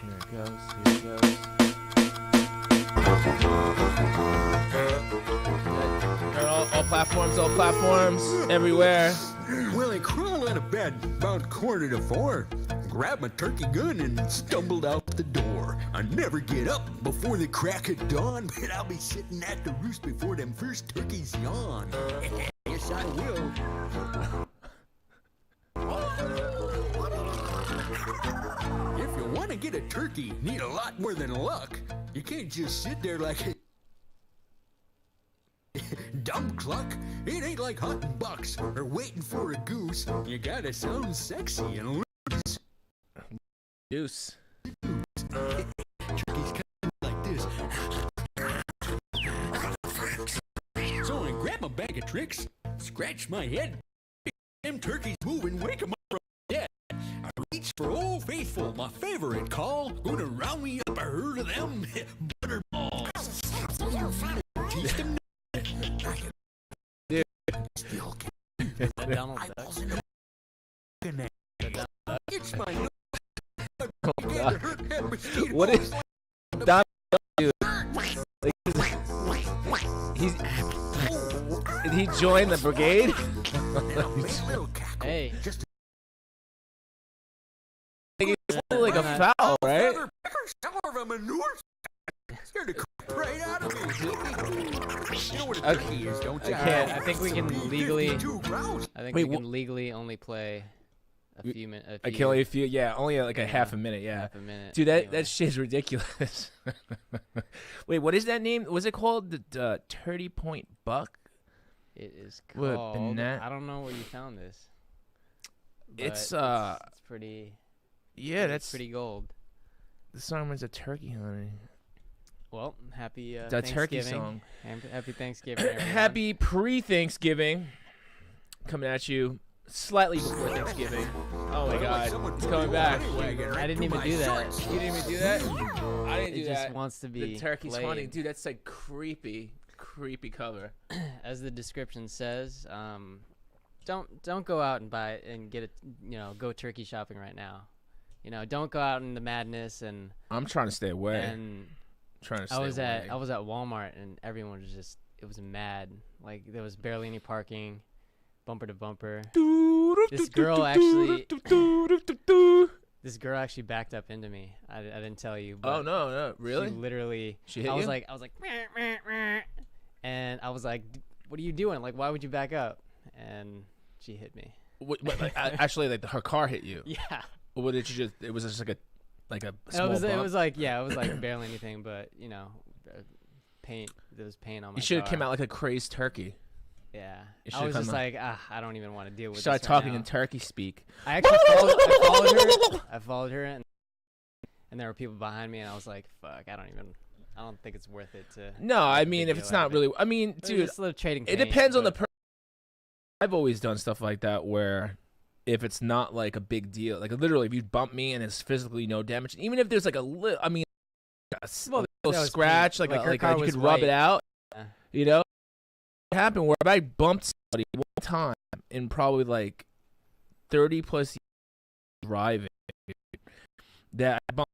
Here it goes. Here it goes. All platforms, everywhere. Well, I crawled out of bed about 3:45, grabbed my turkey gun, and stumbled out the door. I never get up before the crack of dawn, but I'll be sitting at the roost before them first turkeys yawn. Yes, I will. If you want to get a turkey, you need a lot more than luck. You can't just sit there like a dumb cluck. It ain't like hunting bucks or waiting for a goose. You gotta sound sexy and loose. Deuce. Turkey's kind of like this. So I grab my bag of tricks, scratch my head. Them turkeys moving, wake 'em up from dead. I reach for Old Faithful, my favorite call. Gonna round me up a herd of them butterballs. Teach them. It's my What is that dude? Like, did he join the brigade? Hey. It's like a foul, right? Scared the crap right out of me. You know what a turkey is, don't you? I can't. I think we can legally. 52 rounds. I think Wait, we can legally only play a few minutes. I can only feel, only like a half a minute, yeah. Half a minute. Dude, that anyway. shit's ridiculous. Wait, what is that name? Was it called the 30 Point Buck? It is What, called. banana- I don't know where you found this. but It's It's pretty. yeah, that's pretty gold. the song was a turkey hunting. Well, happy The turkey Thanksgiving. song. Happy Thanksgiving, everyone. Happy pre-Thanksgiving, coming at you slightly before Thanksgiving. Oh my God, it's coming back. I didn't even do that. You didn't even do that? I didn't do It just that. wants to be The turkey's played. hunting, dude. That's like creepy cover. As the description says, don't go out and buy and get it. Go turkey shopping right now. Don't go out in the madness and I'm trying to stay away. and. Trying to stay I was away. at Walmart and everyone was just it was mad. Like there was barely any parking, bumper to bumper. This girl actually backed up into me. I didn't tell you. But Oh no, really? She literally. She hit I was you? like, meh, meh, meh. And I was like, what are you doing? Like, why would you back up? And she hit me. What, actually, like her car hit you. Yeah. Or what did you just? It was just like a small It was bump? like barely anything, but paint. There was paint on my. You should have car. came out like a crazed turkey. Yeah, You I should've was just come out. like, I don't even want to deal with Start this right talking now. in turkey speak. I actually followed her. I followed her, and there were people behind me, and I was like, fuck, I don't think it's worth it to. No, I make a mean big if it's deal out not of it. really. I mean, It was dude, just a little trading. it paint, depends on the but- person. I've always done stuff like that where if it's not like a big deal, like literally if you bump me and it's physically no damage, even if there's like a little, I mean, a Well, little that was scratch, paint. like, Like, her car you was could rub it white. out, Yeah. you know? It happened where I bumped somebody one time in probably like 30 plus years driving, that I bumped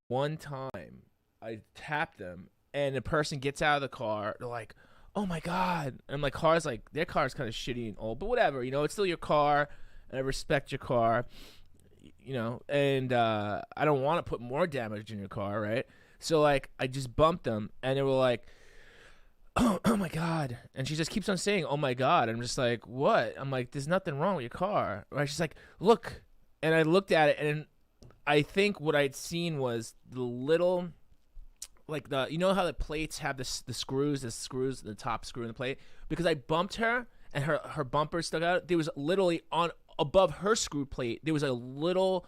one time, I tapped them, and the person gets out of the car, they're like, oh my God. And my car's like, their car's kind of shitty and old, but whatever, it's still your car, and I respect your car, and I don't want to put more damage in your car, right? So, like, I just bumped them, and they were like, oh my God. And she just keeps on saying, oh my God. I'm just like, what? I'm like, there's nothing wrong with your car. Right? She's like, look. And I looked at it, and I think what I'd seen was the little, like how the plates have the screws, the top screw in the plate? Because I bumped her, and her bumper stuck out. There was literally above her screw plate, there was a little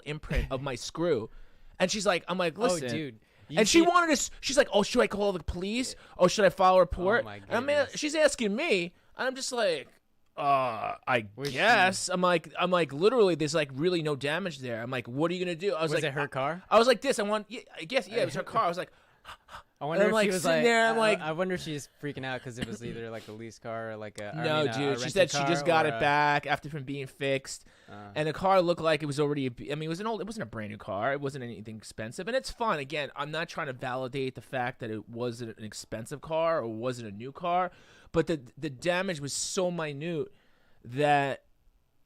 imprint of my screw. And she's like, I'm like, listen. Oh, dude. And she wanted to. She's like, "Oh, should I call the police? Oh, should I file a report?" Oh, my And goodness. she's asking me. And I'm just like, I Was she- guess. I'm like, literally, there's like really no damage there. I'm like, what are you gonna do? I was Was like, it her car? I was like this. I guess, yeah, it was her car. I was like, I wonder I'm, if like, she was sitting like, there, I'm like- I wonder if she's freaking out because it was either like a lease car or like a. No, dude. She said she just got it back after from being fixed, and the car looked like it was already. I mean, it wasn't a brand new car. It wasn't anything expensive, and it's fine. Again, I'm not trying to validate the fact that it wasn't an expensive car or wasn't a new car, but the damage was so minute that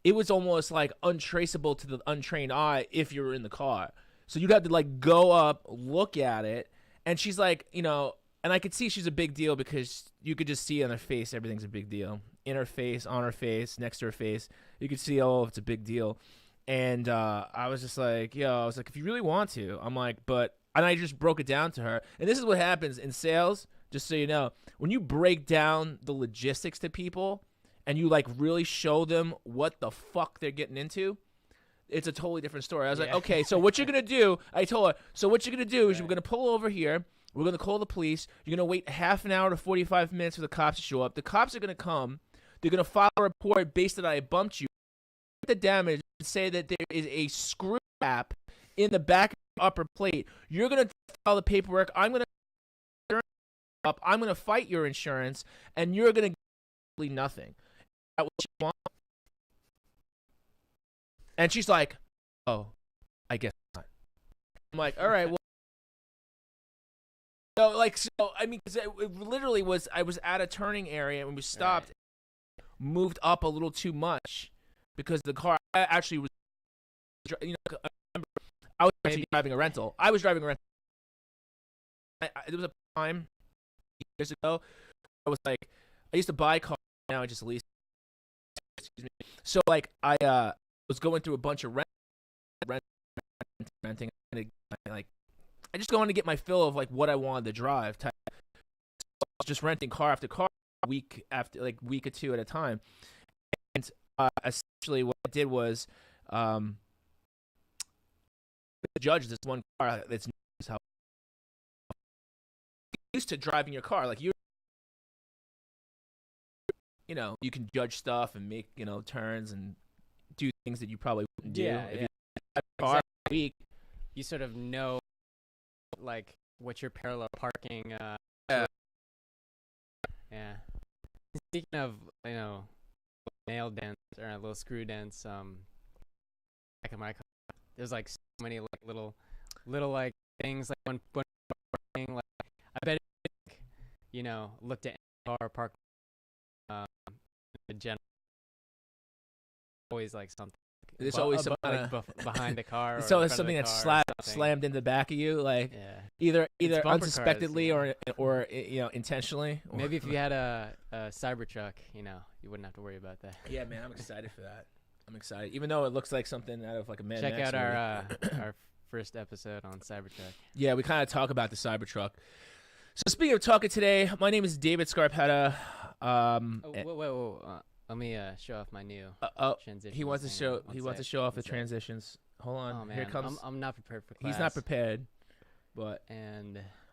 it was almost like untraceable to the untrained eye if you were in the car. So you'd have to like go up, look at it, and she's like, you know. And I could see she's a big deal because you could just see on her face everything's a big deal. In her face, on her face, next to her face. You could see, oh, it's a big deal. And I was just like, yo, I was like, if you really want to. I'm like, but – and I just broke it down to her. And this is what happens in sales, just so you know. When you break down the logistics to people and you, like, really show them what the fuck they're getting into, it's a totally different story. I was like, okay, so what you're going to do – I told her, so what you're going to do is we're going to pull over here – we're going to call the police. You're going to wait half an hour to 45 minutes for the cops to show up. The cops are going to come. They're going to file a report based that I bumped you. The damage and say that there is a screw cap in the back of the upper plate. You're going to file the paperwork. I'm going to fight your insurance, and you're going to get nothing. Is that what you want? And she's like, oh, I guess not. I'm like, all right, well. So I mean, 'cause it literally was. I was at a turning area and we stopped, moved up a little too much because the car actually was. You know, I was actually driving a rental. I was driving a rental. There was a time years ago. I was like, I used to buy cars. Now I just lease. Excuse me. So like I was going through a bunch of renting. Like. I just wanted to get my fill of like what I wanted to drive. So I was just renting car after car, week or two at a time. And essentially, what I did was, judge this one car that's how used to driving your car. Like you know, you can judge stuff and make turns and do things that you probably wouldn't do if you had a car a week. You sort of know. Like what's your parallel parking yeah. Speaking of nail dents or little screw dents back in my car, there's like so many like little like things like when parking, like I bet it, looked at any car park the general always like something. There's always something like behind the car. It's always something that's slammed in the back of you, like either unsuspectedly or intentionally. Maybe if you had a Cybertruck, you wouldn't have to worry about that. Yeah, man, I'm excited for that. I'm excited, even though it looks like something out of like a Mad Max Check out movie. our first episode on Cybertruck. Yeah, we kind of talk about the Cybertruck. So speaking of talking today, my name is David Scarpetta. Whoa. Let me show off my new transition. He wants to show. He wants to show off the transitions. Hold on. Oh, man. Here comes. I'm not prepared for class. He's not prepared, but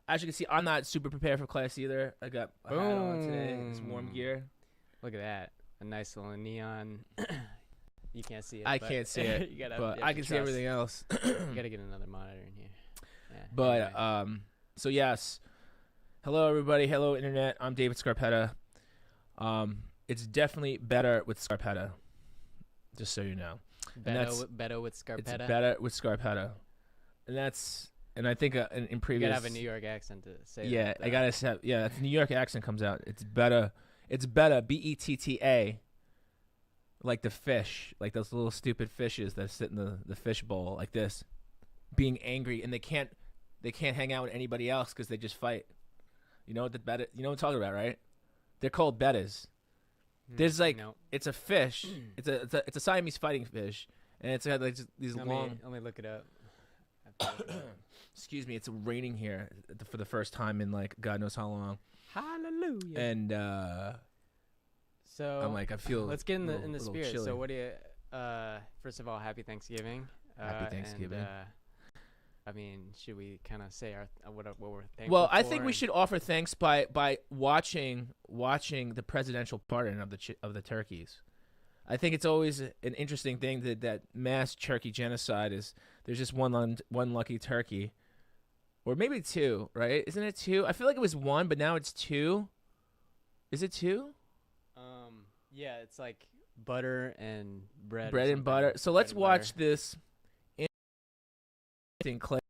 as you can see, I'm not super prepared for class either. I got a hat on today. It's warm gear. Look at that. A nice little neon. You can't see it. I can't see it, but I can see everything else. You gotta get another monitor in here. Yeah, but anyway. So yes, hello everybody. Hello internet. I'm David Scarpetta. It's definitely better with Scarpetta, just so you know. Better with Scarpetta? It's better with Scarpetta. And I think in previous... You gotta have a New York accent to say that. Yeah, I gotta have... Yeah, the New York accent comes out. It's better, B-E-T-T-A, like the fish, like those little stupid fishes that sit in the fish bowl, like this, being angry, and they can't hang out with anybody else because they just fight. You know what what I'm talking about, right? They're called bettas. There's like it's a fish. It's a Siamese fighting fish, and it's got like these long. Let me look it up. Excuse me, it's raining here for the first time in like God knows how long. Hallelujah. And so I'm like, I feel. Let's get in the spirit. Chilly. So what do you? First of all, happy Thanksgiving. Happy Thanksgiving. And, I mean, should we kind of say what we're thankful for? Well, I think we should offer thanks by watching the presidential pardon of the turkeys. I think it's always an interesting thing that mass turkey genocide is. There's just one lucky turkey or maybe 2, right? Isn't it 2? I feel like it was 1, but now it's 2. Is it 2? Yeah, it's like butter and bread. Bread and butter. So let's watch this interesting clip.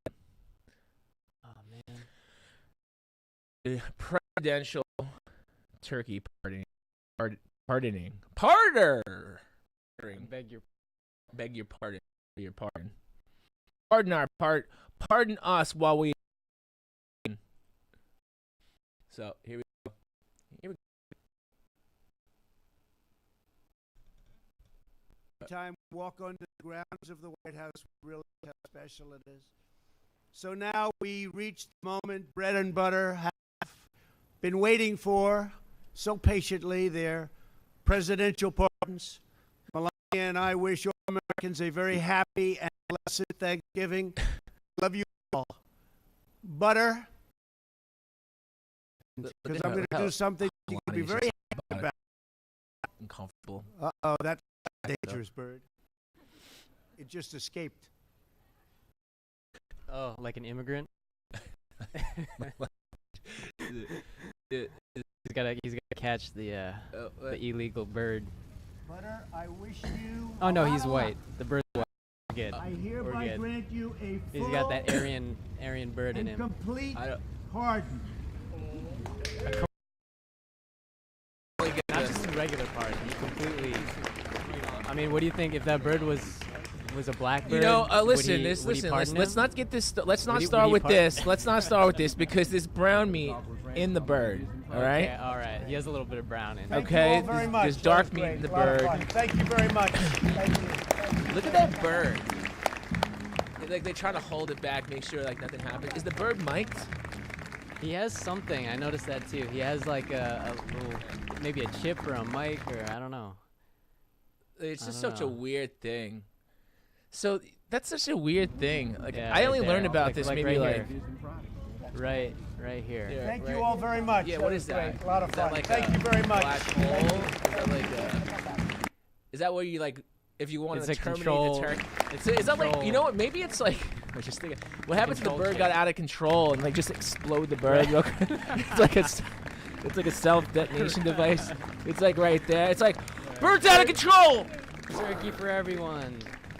Oh man. The presidential turkey pardoning. Beg your pardon. Pardon us while we. So here we go. Time walk onto the grounds of the White House, really how special it is. So now we reach the moment bread and butter have been waiting for so patiently, their presidential pardons. Melania and I wish all Americans a very happy and blessed Thanksgiving. Love you all. Butter, because I'm going to do something you can be very happy about. Uncomfortable. Uh-oh, that's a dangerous bird. It just escaped. Oh, like an immigrant? He's gotta catch the illegal bird. Butter, I wish you. Oh no, he's white. The bird's white. We're good. I hereby grant you a full. He's got that Aryan bird in him. Complete pardon. Not just a regular pardon. He completely. I mean, what do you think if that bird was a black bird? You know, listen. Let's not get this. Let's not start with this. Let's not start with this because there's brown meat in the bird. All right. Okay, all right. He has a little bit of brown in him. Okay. There's dark meat in the bird. Thank you very much. Thank you. Look at that bird. Like they try to hold it back, make sure like nothing happens. Is the bird mic'd? He has something. I noticed that too. He has like a little, maybe a chip or a mic or I don't know. It's just such a weird thing. So that's such a weird thing. Like Yeah, I only right learned there. about this maybe right here. Right here. Yeah, Thank right. you all very much. Yeah, what is that? Great. A lot of Is that fun. like Thank a you very much. black hole? Is that like a? Is that where you like? If you want It's to like terminate control- the turkey, is that like? You know what? Maybe it's like. I was just thinking. What happens if the bird got out of control and like just explode the bird? It's like a self-detonation device. It's like right there. It's like bird's out of control. Turkey for everyone.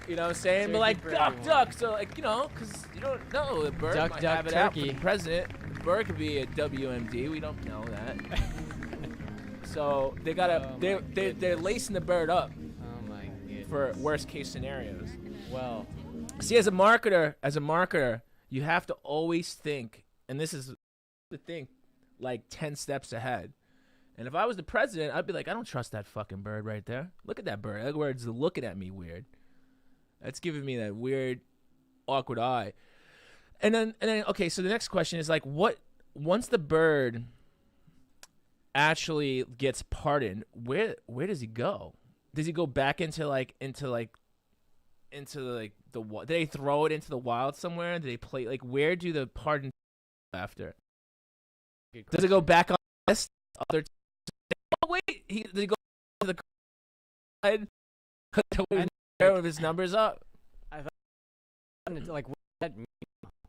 You know what I'm saying? But like Turkey for duck, everyone. duck. So like you know, because you don't know the bird Duck, might duck, have it out for turkey. the president. The bird could be a WMD. We don't know that. So they gotta they're lacing the bird up Oh my goodness. for worst case scenarios. Well, See, as a marketer, you have to always think, and this is the thing, like 10 steps ahead. And if I was the president, I'd be like, I don't trust that fucking bird right there. Look at that bird. That bird's looking at me weird. That's giving me that weird, awkward eye. And then, okay, so the next question is like, what? Once the bird actually gets pardoned, where does he go? Does he go back into the do they throw it into the wild somewhere? Do they play like where do the pardon after? Does it go back on this other? Oh wait, does he go to the side? With his numbers up. like what does that mean?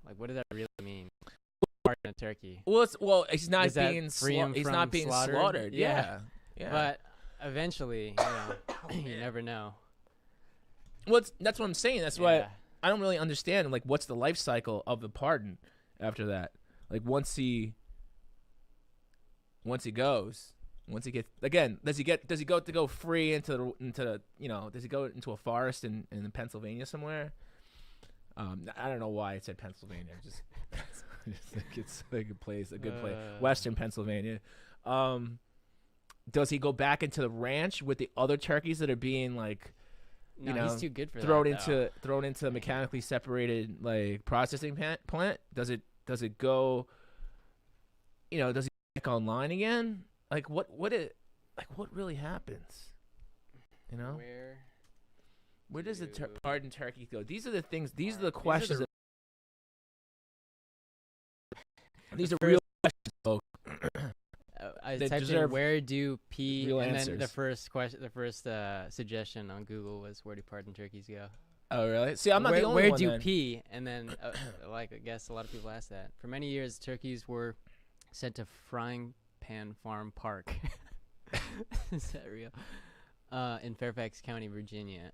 Like what does that really mean? Pardon a turkey. Well, he's not Is that being free him he's from not being slaughtered. Yeah. But eventually, you never know. Well, that's what I'm saying. That's why Yeah. I don't really understand. Like, what's the life cycle of the pardon after that? Like, once he gets again, does he go free into the does he go into a forest in Pennsylvania somewhere? I don't know why it said Pennsylvania. Just think it's like a place, Western Pennsylvania. Does he go back into the ranch with the other turkeys that are being like? He's too good for thrown that. into a mechanically separated like processing plant. Does it go? Does he back online again? Like what really happens? Where does the pardoned turkey go? These are the things. These are the questions. These are real questions, folks. I They typed in deserve where do pea, real and answers. then the first suggestion on Google was where do pardoned turkeys go? Oh, really? See, I'm not where, the only where'd one you then. pee? And then, like, I guess a lot of people ask that. For many years, turkeys were sent to Frying Pan Farm Park. Is that real? In Fairfax County, Virginia.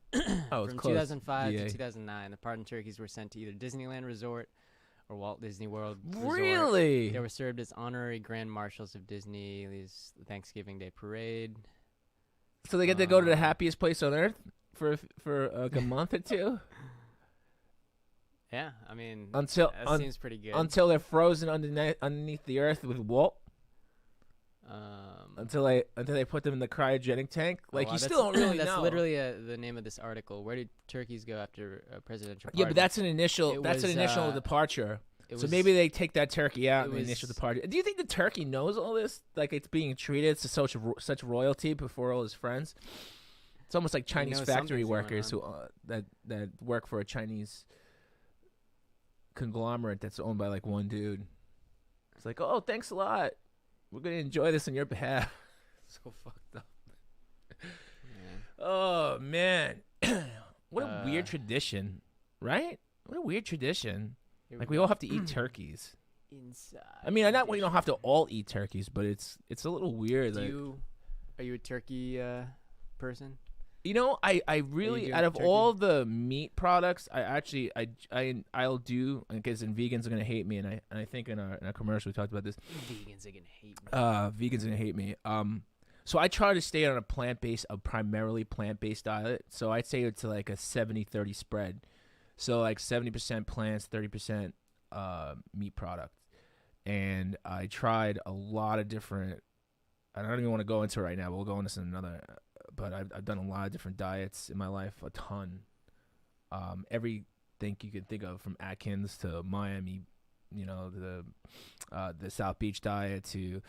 Oh, it's From close. 2005 VA. to 2009, the pardoned turkeys were sent to either Disneyland Resort or Walt Disney World Resort. Really? They were served as honorary grand marshals of Disney's Thanksgiving Day Parade. So they get to go to the happiest place on earth for like a month or two Yeah, I mean, until that seems pretty good. until they're frozen underneath the earth with Walt. Until they put them in the cryogenic tank. Like wow, you still don't really that's know. literally the name of this article. Where did turkeys go after a presidential Yeah, pardon? but that's an initial. It That's was, an initial departure. It So was- maybe they take that turkey out it in the initial was- departure. Do you think the turkey knows all this? Like it's being treated to such royalty before all his friends. It's almost like Chinese knows factory something's going workers who that work for a Chinese conglomerate that's owned by like one dude. It's like, oh, thanks a lot. We're gonna enjoy this on your behalf. So fucked up. Yeah. Oh man, what a weird tradition, right? What a weird tradition. Here Like we we all have to eat turkeys. inside. I mean, I know we don't have to all eat turkeys, but it's a little weird. Like, Are you a turkey person? you know, I really doing out of turkey? all the meat products, I'll do because then vegans are gonna hate me, and I think in our commercial we talked about this. Vegans are gonna hate me. Vegans are gonna hate me. So I try to stay on a primarily plant-based diet. So I'd say it's like a 70-30 spread. So like 70% plants, 30% meat product. And I tried a lot of different. I don't even want to go into it right now, but we'll go into this in another. But I've done a lot of different diets in my life, a ton. Everything you can think of, from Atkins to Miami, you know, the South Beach diet to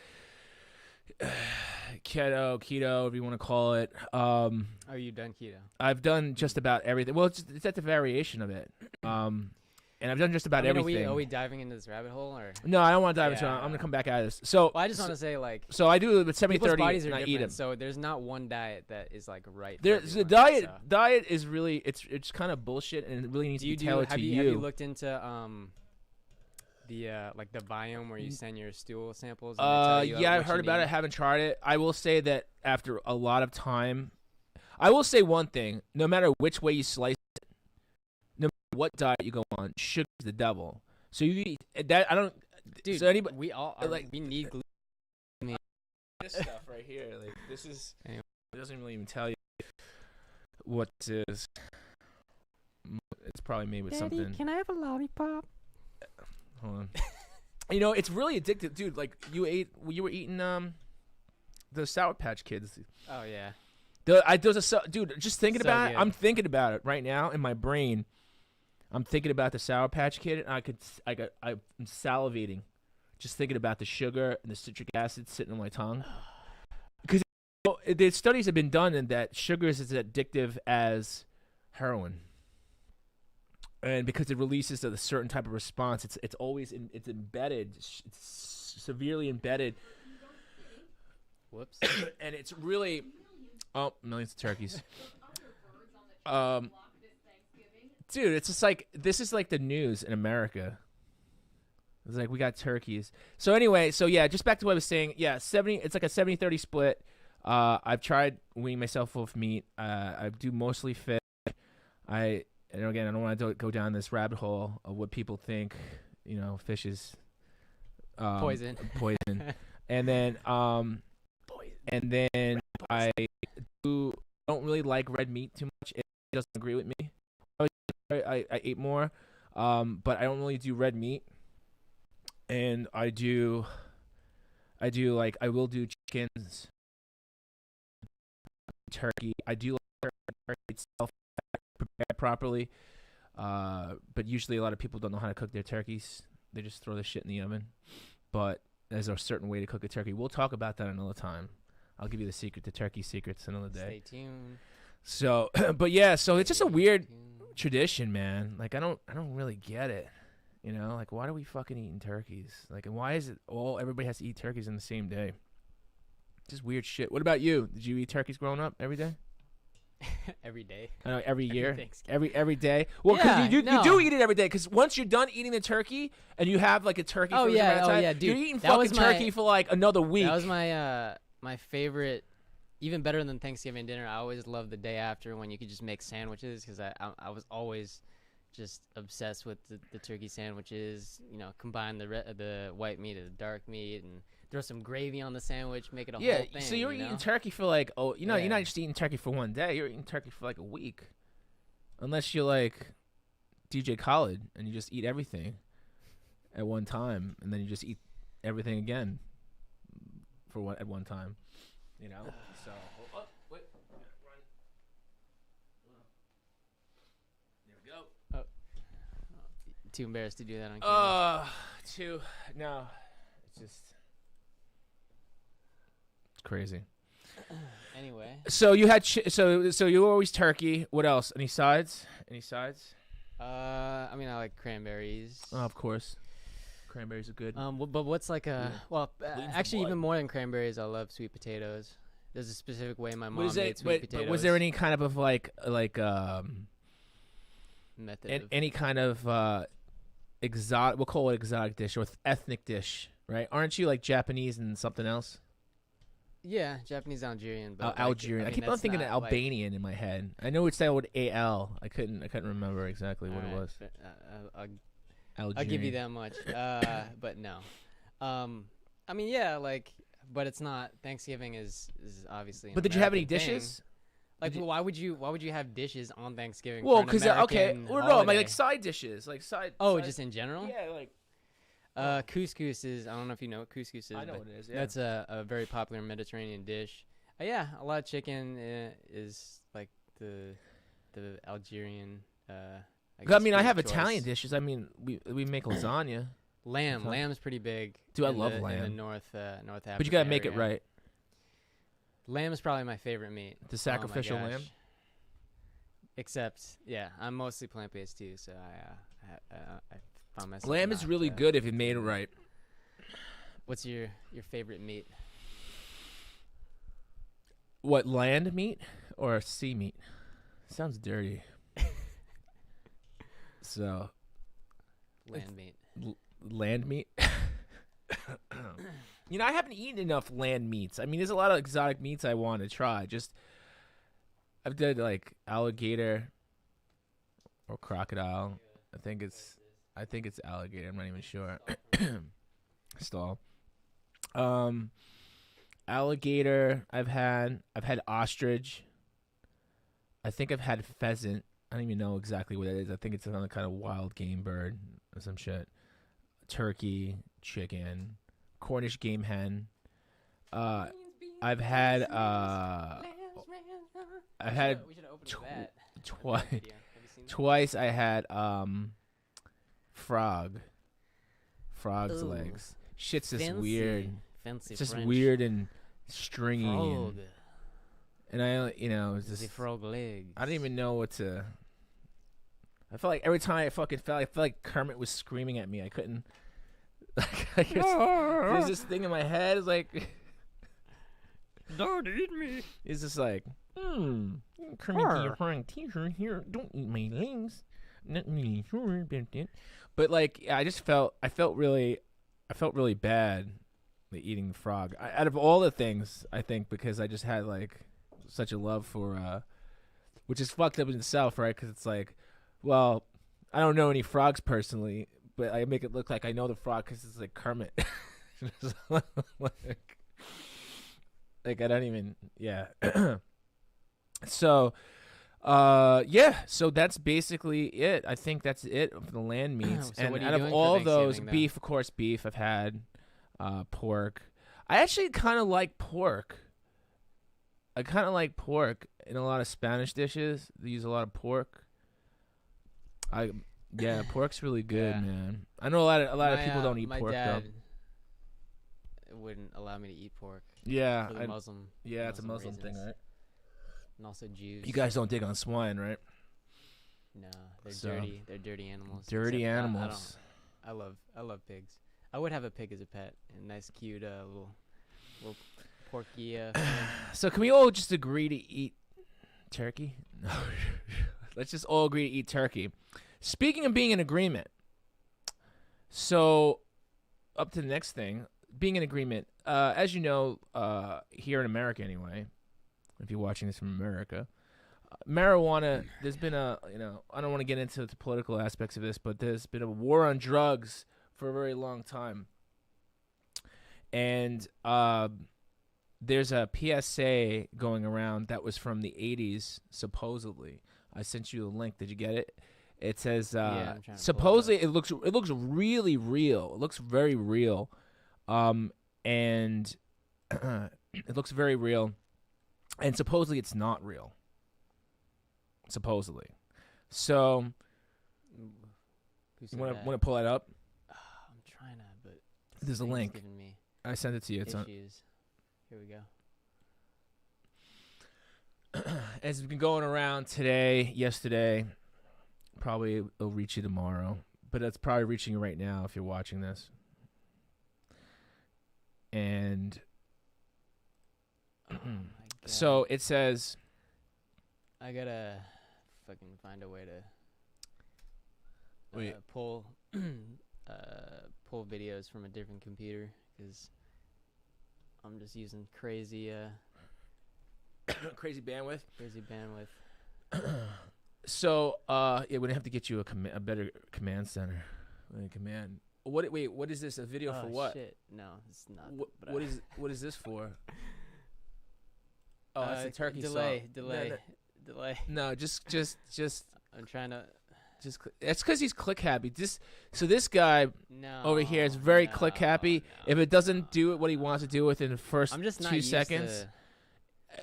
keto, whatever you want to call it. Oh, you done keto? I've done just about everything. Well, it's at the variation of it. And I've done just about everything. Are we diving into this rabbit hole or? No, I don't want to dive into it. Yeah. I'm going to come back at this. So, Well, I just want to say like. so I do it with People's 70-30 bodies are and I different, eat them. so there's not one diet that is like right. for There's the everyone, so. diet is really it's kind of bullshit, and it really needs to be tailored have to you have you looked into the like the biome where you send your stool samples? And they tell you, yeah, what I've heard you about need? it. Haven't tried it. I will say that after a lot of time, I will say one thing: no matter which way you slice it, no matter what diet you go on, sugar is the devil. So you eat that. I don't. Dude, so anybody we all like- we need gluten. this stuff right here, like this is. Anyway. It doesn't really even tell you what it is. It's probably made with something. Can I have a lollipop? Hold on. You know, it's really addictive, dude. Like you were eating the Sour Patch Kids. Oh yeah. Dude, just thinking So about it. good. I'm thinking about it right now in my brain. I'm thinking about the Sour Patch Kid, and I'm salivating, just thinking about the sugar and the citric acid sitting on my tongue. Because the studies have been done in that sugar is as addictive as heroin. And because it releases a certain type of response, it's always it's embedded, it's severely embedded. Whoops. And it's really millions of turkeys. Dude, it's just like this is like the news in America. It's like we got turkeys. So anyway, just back to what I was saying. Yeah, 70. It's like a 70-30 split. I've tried weaning myself off meat. I do mostly fish. And again, I don't want to go down this rabbit hole of what people think. You know, fish is Poison. Poison. And then I don't really like red meat too much. It doesn't agree with me. I ate more, but I don't really do red meat. And I will do chickens, turkey. I do like turkey itself prepared properly, but usually a lot of people don't know how to cook their turkeys. They just throw the shit in the oven. But there's a certain way to cook a turkey. We'll talk about that another time. I'll give you the secret to turkey secrets another day. Stay tuned. So, but yeah, so it's just a weird tradition, man. Like I don't really get it. You know, like why are we fucking eating turkeys? Like, and why is it everybody has to eat turkeys on the same day? Just weird shit. What about you? Did you eat turkeys growing up every day? every day. Every year, Thanksgiving. every day. Well, because Yeah, you no. do eat it every day. Because once you're done eating the turkey and you have like a turkey Oh, for yeah, the amount of oh, time, yeah, dude. you're eating That was fucking turkey my- for like another week. That was my my favorite, even better than Thanksgiving dinner. I always loved the day after when you could just make sandwiches because I was always just obsessed with the turkey sandwiches. You know, combine the white meat and the dark meat and throw some gravy on the sandwich, make it a yeah, whole thing. so you're you eating know? turkey for like you're not Yeah. just eating turkey for one day. You're eating turkey for like a week, unless you're like DJ Khaled and you just eat everything at one time, and then you just eat everything again at one time. You know. So wait, run. There we go. Too embarrassed to do that on camera. No, it's just it's crazy. Anyway, So you had so you were always turkey. What else? Any sides? I mean, I like cranberries. Oh, of course. Cranberries are good. But what's like a Leans the actually blood. even more than cranberries, I love sweet potatoes. There's a specific way my mom Was made it? sweet But potatoes. was there any kind of method? any kind of exotic? We'll call it exotic dish or ethnic dish, right? Aren't you like Japanese and something else? Yeah, Japanese Algerian. But Algerian. I mean, keep on that's thinking not, of Albanian in my head. I know it's that with AL. I couldn't remember exactly what it was. I'll give you that much. But no. I mean, yeah, like, but it's not. Thanksgiving is obviously. But did you have any American thing. dishes? Like, why would you have dishes on Thanksgiving? Well, because no, like side dishes, like side. Oh, side, just in general. yeah, like Couscous is. I don't know if you know what couscous is. I know but what it is. Yeah. That's a very popular Mediterranean dish. Yeah, a lot of chicken is like the Algerian. I mean, I food have choice. Italian dishes. I mean, we make lasagna, Lamb. Okay. Lamb's pretty big. Dude, I in love the, In the lamb. North Africa. but you gotta make it area. right. Lamb is probably my favorite meat. The Oh my sacrificial gosh. lamb. Except, yeah, I'm mostly plant-based too, so I found myself. Lamb is not, really good if you made it right. What's your favorite meat? What, land meat or sea meat? Sounds dirty. So, Land meat. land meat. You know, I haven't eaten enough land meats. I mean, there's a lot of exotic meats I want to try. I've done like alligator or crocodile. I think it's alligator. I'm not even sure. Stall. Alligator. I've had ostrich. I think I've had pheasant. I don't even know exactly what it is. I think it's another kind of wild game bird or some shit. Turkey, chicken, Cornish game hen. I've had We should open with that. twice. Video. Have you seen that? Twice I had frog's Ooh. legs. Shit's just Fancy. weird. Fancy It's just French. weird and stringy. Frog. And I, it's The just frog legs. I don't even know what to. I felt like every time I felt like Kermit was screaming at me. I couldn't. There's this thing in my head. It's like, Don't eat me. it's just like, Kermit, get your frying t-shirt here. Don't eat my legs. Not really sure about that. But like, I felt really bad like, eating the frog. Out of all the things, I think because I just had like such a love for, which is fucked up in itself, right? Because it's like, well, I don't know any frogs personally, but I make it look like I know the frog because it's like Kermit. like I don't even, yeah. So, so that's basically it. I think that's it for the land meats. So And what are you out of doing for all of those, Thanksgiving, though? beef, of course, beef. I've had pork. I actually kind of like pork. I kind of like pork in a lot of Spanish dishes. They use a lot of pork. Pork's really good, Yeah. man. I know a lot of people don't eat my pork dad though. wouldn't allow me to eat pork Yeah, for the Muslim. yeah, it's a Muslim thing, reasons. right? And also Jews. You guys don't dig on swine, right? No, they're So- dirty. They're dirty animals. Dirty except animals. I love pigs. I would have a pig as a pet. A nice, cute, little porky. So can we all just agree to eat Turkey? No. Let's just all agree to eat turkey. Speaking of being in agreement, so up to the next thing, being in agreement. As you know, here in America anyway, if you're watching this from America, marijuana, there's been I don't want to get into the political aspects of this, but there's been a war on drugs for a very long time. And there's a PSA going around that was from the 80s, supposedly. I sent you a link. Did you get it? It says supposedly it looks really real. It looks very real. And it looks very real. And supposedly it's not real. Supposedly. So you want to pull that up? I'm trying to, but there's a link. Giving me I sent it to you. It's on. Here we go. It's been going around today, yesterday. Probably it'll reach you tomorrow, but it's probably reaching you right now if you're watching this. And so it says, I gotta fucking find a way to pull videos from a different computer because I'm just using crazy crazy bandwidth. Crazy bandwidth. So yeah, we're gonna have to get you a better command center. Command. Wait, what is this? A video for what? Shit. No, it's not. What is this for? Oh, that's a turkey delay. song. Delay. No, just. I'm trying to. It's because he's click happy. So this guy over here is very click happy. If it doesn't do what he wants to do within the first I'm just not 2 seconds,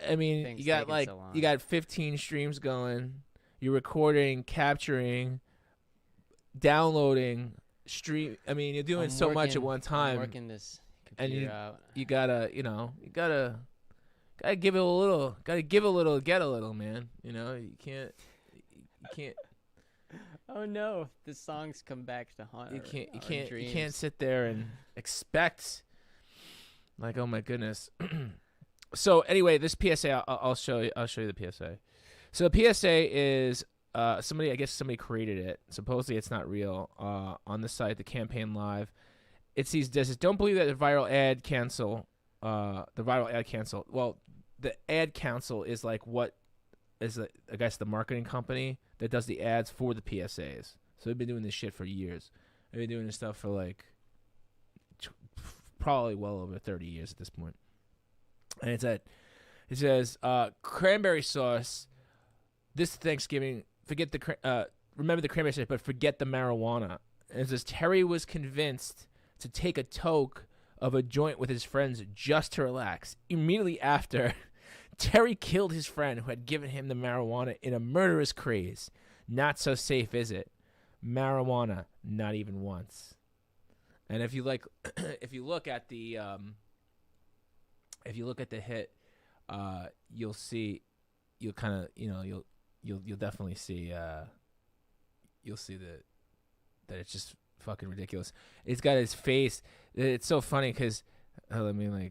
I mean, you got you got 15 streams going. You're recording, capturing, downloading, stream. I mean, you're doing so much at one time. I'm working this computer out. You gotta give it a little. Gotta give a little, get a little, man. You know, you can't. Oh no, the songs come back to haunt. You can't sit there and expect. Like, oh my goodness. So anyway, this PSA, I'll show you. I'll show you the PSA. So the PSA is somebody. I guess somebody created it. Supposedly it's not real. On the site, the campaign live, it says, "Don't believe that the viral ad cancel." The viral ad cancel. Well, the ad council is like what is I guess the marketing company that does the ads for the PSAs. So they've been doing this shit for years. They've been doing this stuff for like probably well over 30 years at this point. And it says cranberry sauce. This Thanksgiving, remember the cranberry sauce, but forget the marijuana. And it says Terry was convinced to take a toke of a joint with his friends just to relax. Immediately after, Terry killed his friend who had given him the marijuana in a murderous craze. Not so safe, is it? Marijuana, not even once. And if you look at the hit, you'll see, you'll definitely see, you'll see that it's just fucking ridiculous. It's got his face. It's so funny because let me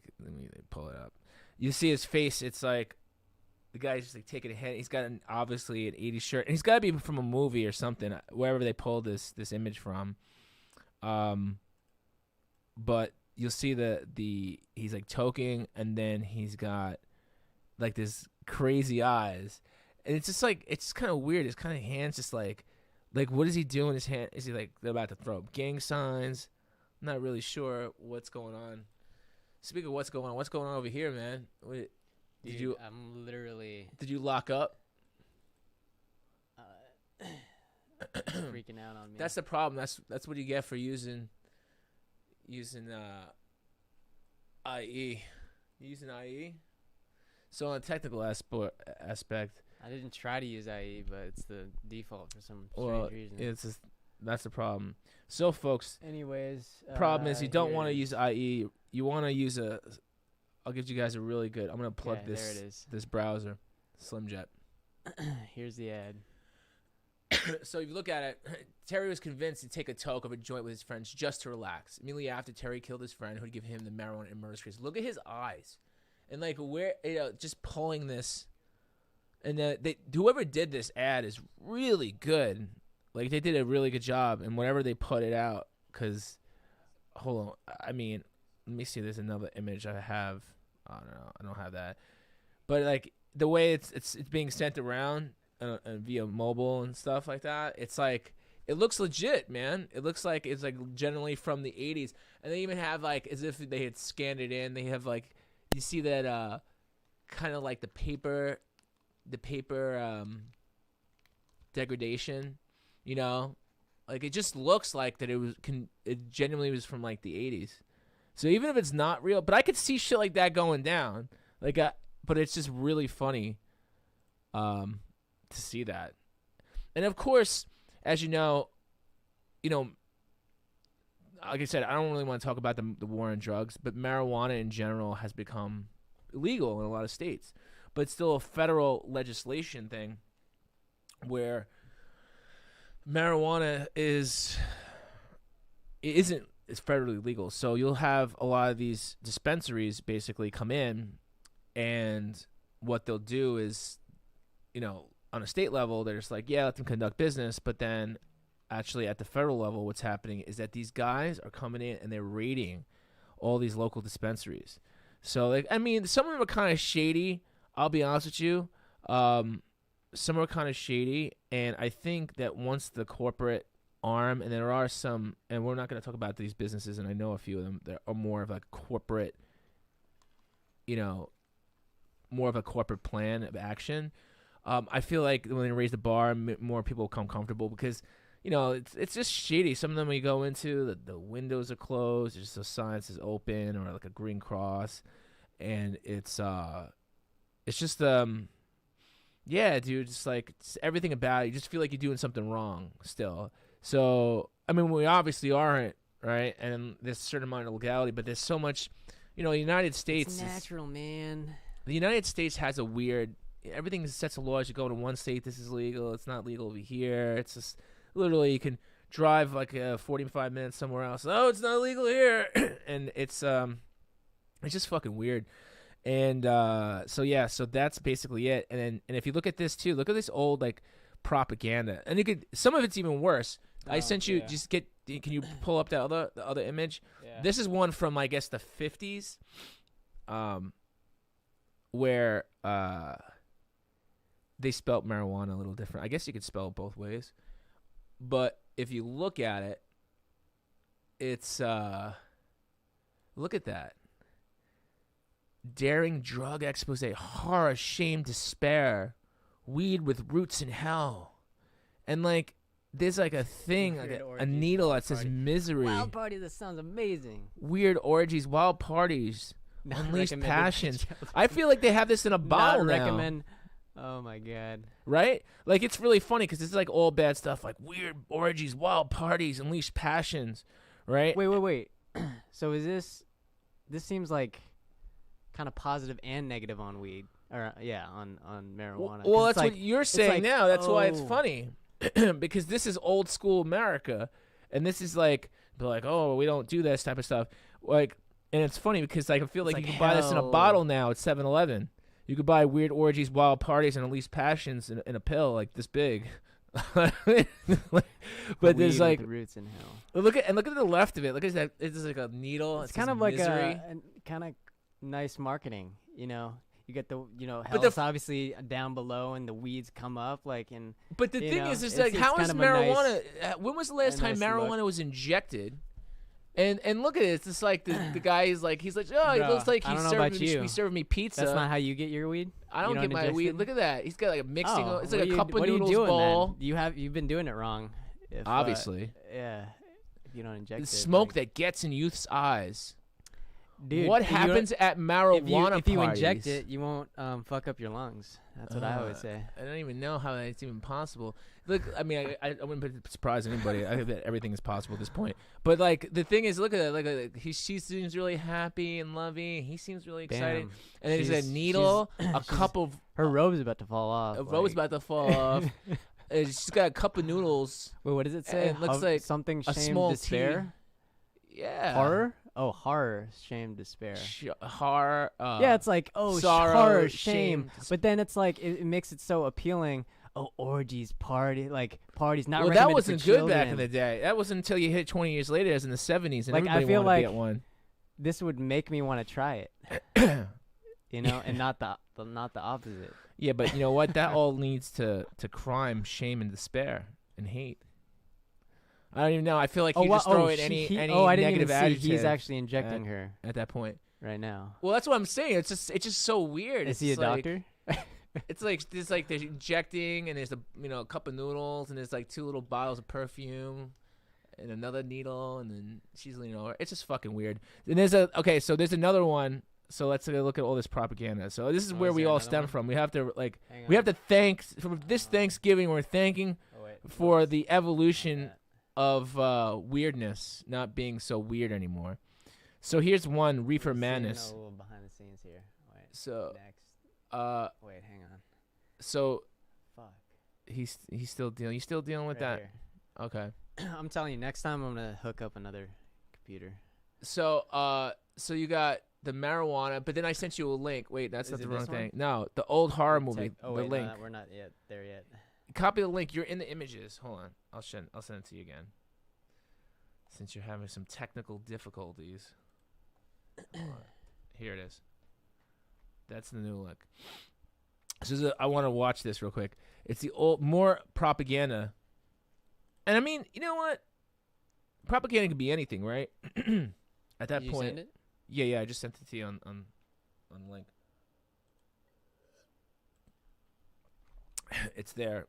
pull it up. You see his face. It's like the guy's just like taking a hit. He's got obviously an 80s shirt, and he's got to be from a movie or something, wherever they pulled this image from. But you'll see he's like toking, and then he's got like this crazy eyes, and it's just like it's kind of weird. His kind of hands just like what is he doing? His hand, is he like they're about to throw up gang signs? I'm not really sure what's going on. Speaking of what's going on over here, man? I'm literally. Did you lock up? Freaking out on me. That's the problem. That's what you get for using IE. Using IE. So on a technical aspect, I didn't try to use IE, but it's the default for some strange reason. That's the problem. So folks, anyways, problem is you don't want to use IE. You want to use I'll give you guys a really good. I'm gonna plug this browser, SlimJet. Here's the ad. So if you look at it, Terry was convinced to take a toke of a joint with his friends just to relax. Immediately after, Terry killed his friend who had given him the marijuana and murder case. Look at his eyes, and like where just pulling this, And whoever did this ad is really good. Like, they did a really good job. And whenever they put it out, because, hold on. I mean, let me see. There's another image I have. I don't know. I don't have that. But, like, the way it's being sent around via mobile and stuff like that, it's like, it looks legit, man. It looks like it's, like, generally from the 80s. And they even have, like, as if they had scanned it in. They have, like, you see that kind of like the paper degradation, you know? Like, it just looks like that it genuinely was from, like, the 80s. So even if it's not real, but I could see shit like that going down. Like, but it's just really funny to see that. And, of course, as you know, like I said, I don't really want to talk about the war on drugs, but marijuana in general has become illegal in a lot of states. But it's still a federal legislation thing where marijuana isn't federally legal. So you'll have a lot of these dispensaries basically come in, and what they'll do is, on a state level, they're just like, yeah, let them conduct business. But then actually at the federal level, what's happening is that these guys are coming in and they're raiding all these local dispensaries. So, like, I mean, some of them are kind of shady. I'll be honest with you. Some are kind of shady, and I think that once the corporate arm, and there are some, and we're not going to talk about these businesses, and I know a few of them that are more of a corporate, more of a corporate plan of action. I feel like when they raise the bar, more people become comfortable because, it's just shady. Some of them when you go into, the windows are closed, there's just a sign that says open or like a green cross, and it's just yeah, dude, just like everything about it, you just feel like you're doing something wrong still. So, I mean, we obviously aren't, right? And there's a certain amount of legality, but there's so much, the United States. It's natural, man. The United States has a weird, everything sets a law. As you go to one state, this is legal. It's not legal over here. It's just literally you can drive like 45 minutes somewhere else. Oh, it's not legal here, and it's just fucking weird. And so that's basically it. And if you look at this too, look at this old like propaganda, and some of it's even worse. I sent you. Yeah. Can you pull up the other image? Yeah. This is one from, I guess, the 50s, where they spelt marijuana a little different. I guess you could spell it both ways, but if you look at it, it's look at that. Daring drug expose, horror, shame, despair, weed with roots in hell. And like there's like a thing, like a needle that says misery. Wild party, this sounds amazing. Weird orgies, wild parties, unleashed passions. I feel like they have this in a bottle now. Recommend. Oh my god. Right? Like, it's really funny because it's like all bad stuff, like weird orgies, wild parties, unleashed passions. Right? Wait. So is this seems like kind of positive and negative on weed, or on marijuana. Well, that's like, what you're saying now. That's why it's funny, because this is old school America, and this is like, they're like, oh, we don't do this type of stuff. Like, and it's funny because like, I feel like you can buy this in a bottle now at 7-Eleven. You could buy weird orgies, wild parties, and unleashed passions in a pill like this big. But there's like roots in hell. Look at the left of it. Look at that. It's like a needle. It's kind of like a kind of nice marketing, You get the, hell's obviously down below, and the weeds come up, like, and. But the thing is like, how is marijuana? When was the last time marijuana was injected? And look at it. It's just like the guy is like, he's like, oh, he looks like he's serving me pizza. That's not how you get your weed. I don't get my weed. Look at that. He's got like a mixing. Oh, it's like a cup of noodles bowl. You've been doing it wrong. Obviously. Yeah. If you don't inject the smoke that gets in youth's eyes. Dude, what happens at marijuana if you inject it, you won't fuck up your lungs. That's what I always say. I don't even know how that's even possible. Look, I mean, I wouldn't surprise anybody. I think that everything is possible at this point. But like the thing is, look at it. She seems really happy and loving. He seems really excited. Bam. And then there's a needle, a cup of her robe's about to fall off. A robe's about to fall off. She's got a cup of noodles. Wait, what does it say? It looks like something. Shame, a small despair. Yeah. Horror. horror, shame, despair. Horror. Yeah, it's like sorrow, horror, shame, shame. But then it's like it makes it so appealing. Oh, orgies, parties, not well, recommended that wasn't for good back in children. the day. That wasn't until you hit 20 years later, as in the 70s, and Like, I everybody feel wanted to be like at one. This would make me want to try it. You know, and not the opposite. Yeah, but you know what? That all leads to crime, shame, and despair, and hate. I don't even know. I feel like you just throw in any I didn't negative even see adjective he's actually injecting her at that point. right now. Well, that's what I'm saying. It's just so weird. Is he a doctor? It's like they're injecting, and there's a cup of noodles, and there's like 2 little bottles of perfume, and another needle, and then she's leaning over. It's just fucking weird. And there's another one. So let's look at all this propaganda. So this is where we all stem from. We have to thank for this Thanksgiving. We're thanking for the evolution of weirdness not being so weird anymore. So here's one, Reefer Madness. A little behind the scenes here. Wait. So next. Wait, hang on. So Fuck. he's still dealing. You still dealing with that? Here. Okay. I'm telling you, next time I'm gonna hook up another computer. So you got the marijuana, but then I sent you a link. Wait, that's not the wrong thing. No, the old horror movie. Oh, the wait, link. No, we're not yet there yet. Copy the link. You're in the images. Hold on. I'll send it to you again. Since you're having some technical difficulties. Here it is. That's the new link. So I want to watch this real quick. It's the more propaganda. And I mean, you know what? Propaganda can be anything, right? At that Did point. you send it? Yeah, I just sent it to you on link. It's there.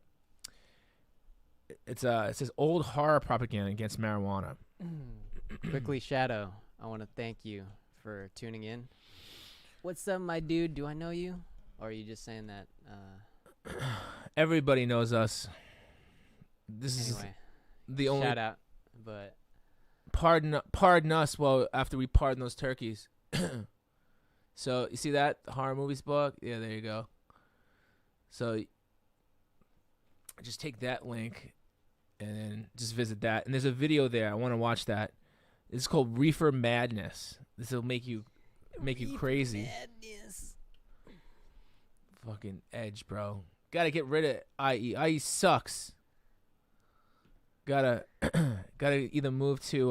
It says old horror propaganda against marijuana. Quickly, Shadow, I want to thank you for tuning in. What's up, my dude? Do I know you? Or are you just saying that? Everybody knows us. This Anyway, is the only shout out, but pardon us. Well, after we pardon those turkeys. So you see that horror movies book? Yeah, there you go. So just take that link and then just visit that. And there's a video there. I want to watch that. It's called Reefer Madness. This will make you crazy. Madness. Fucking Edge, bro. Gotta get rid of IE. IE sucks. Gotta either move to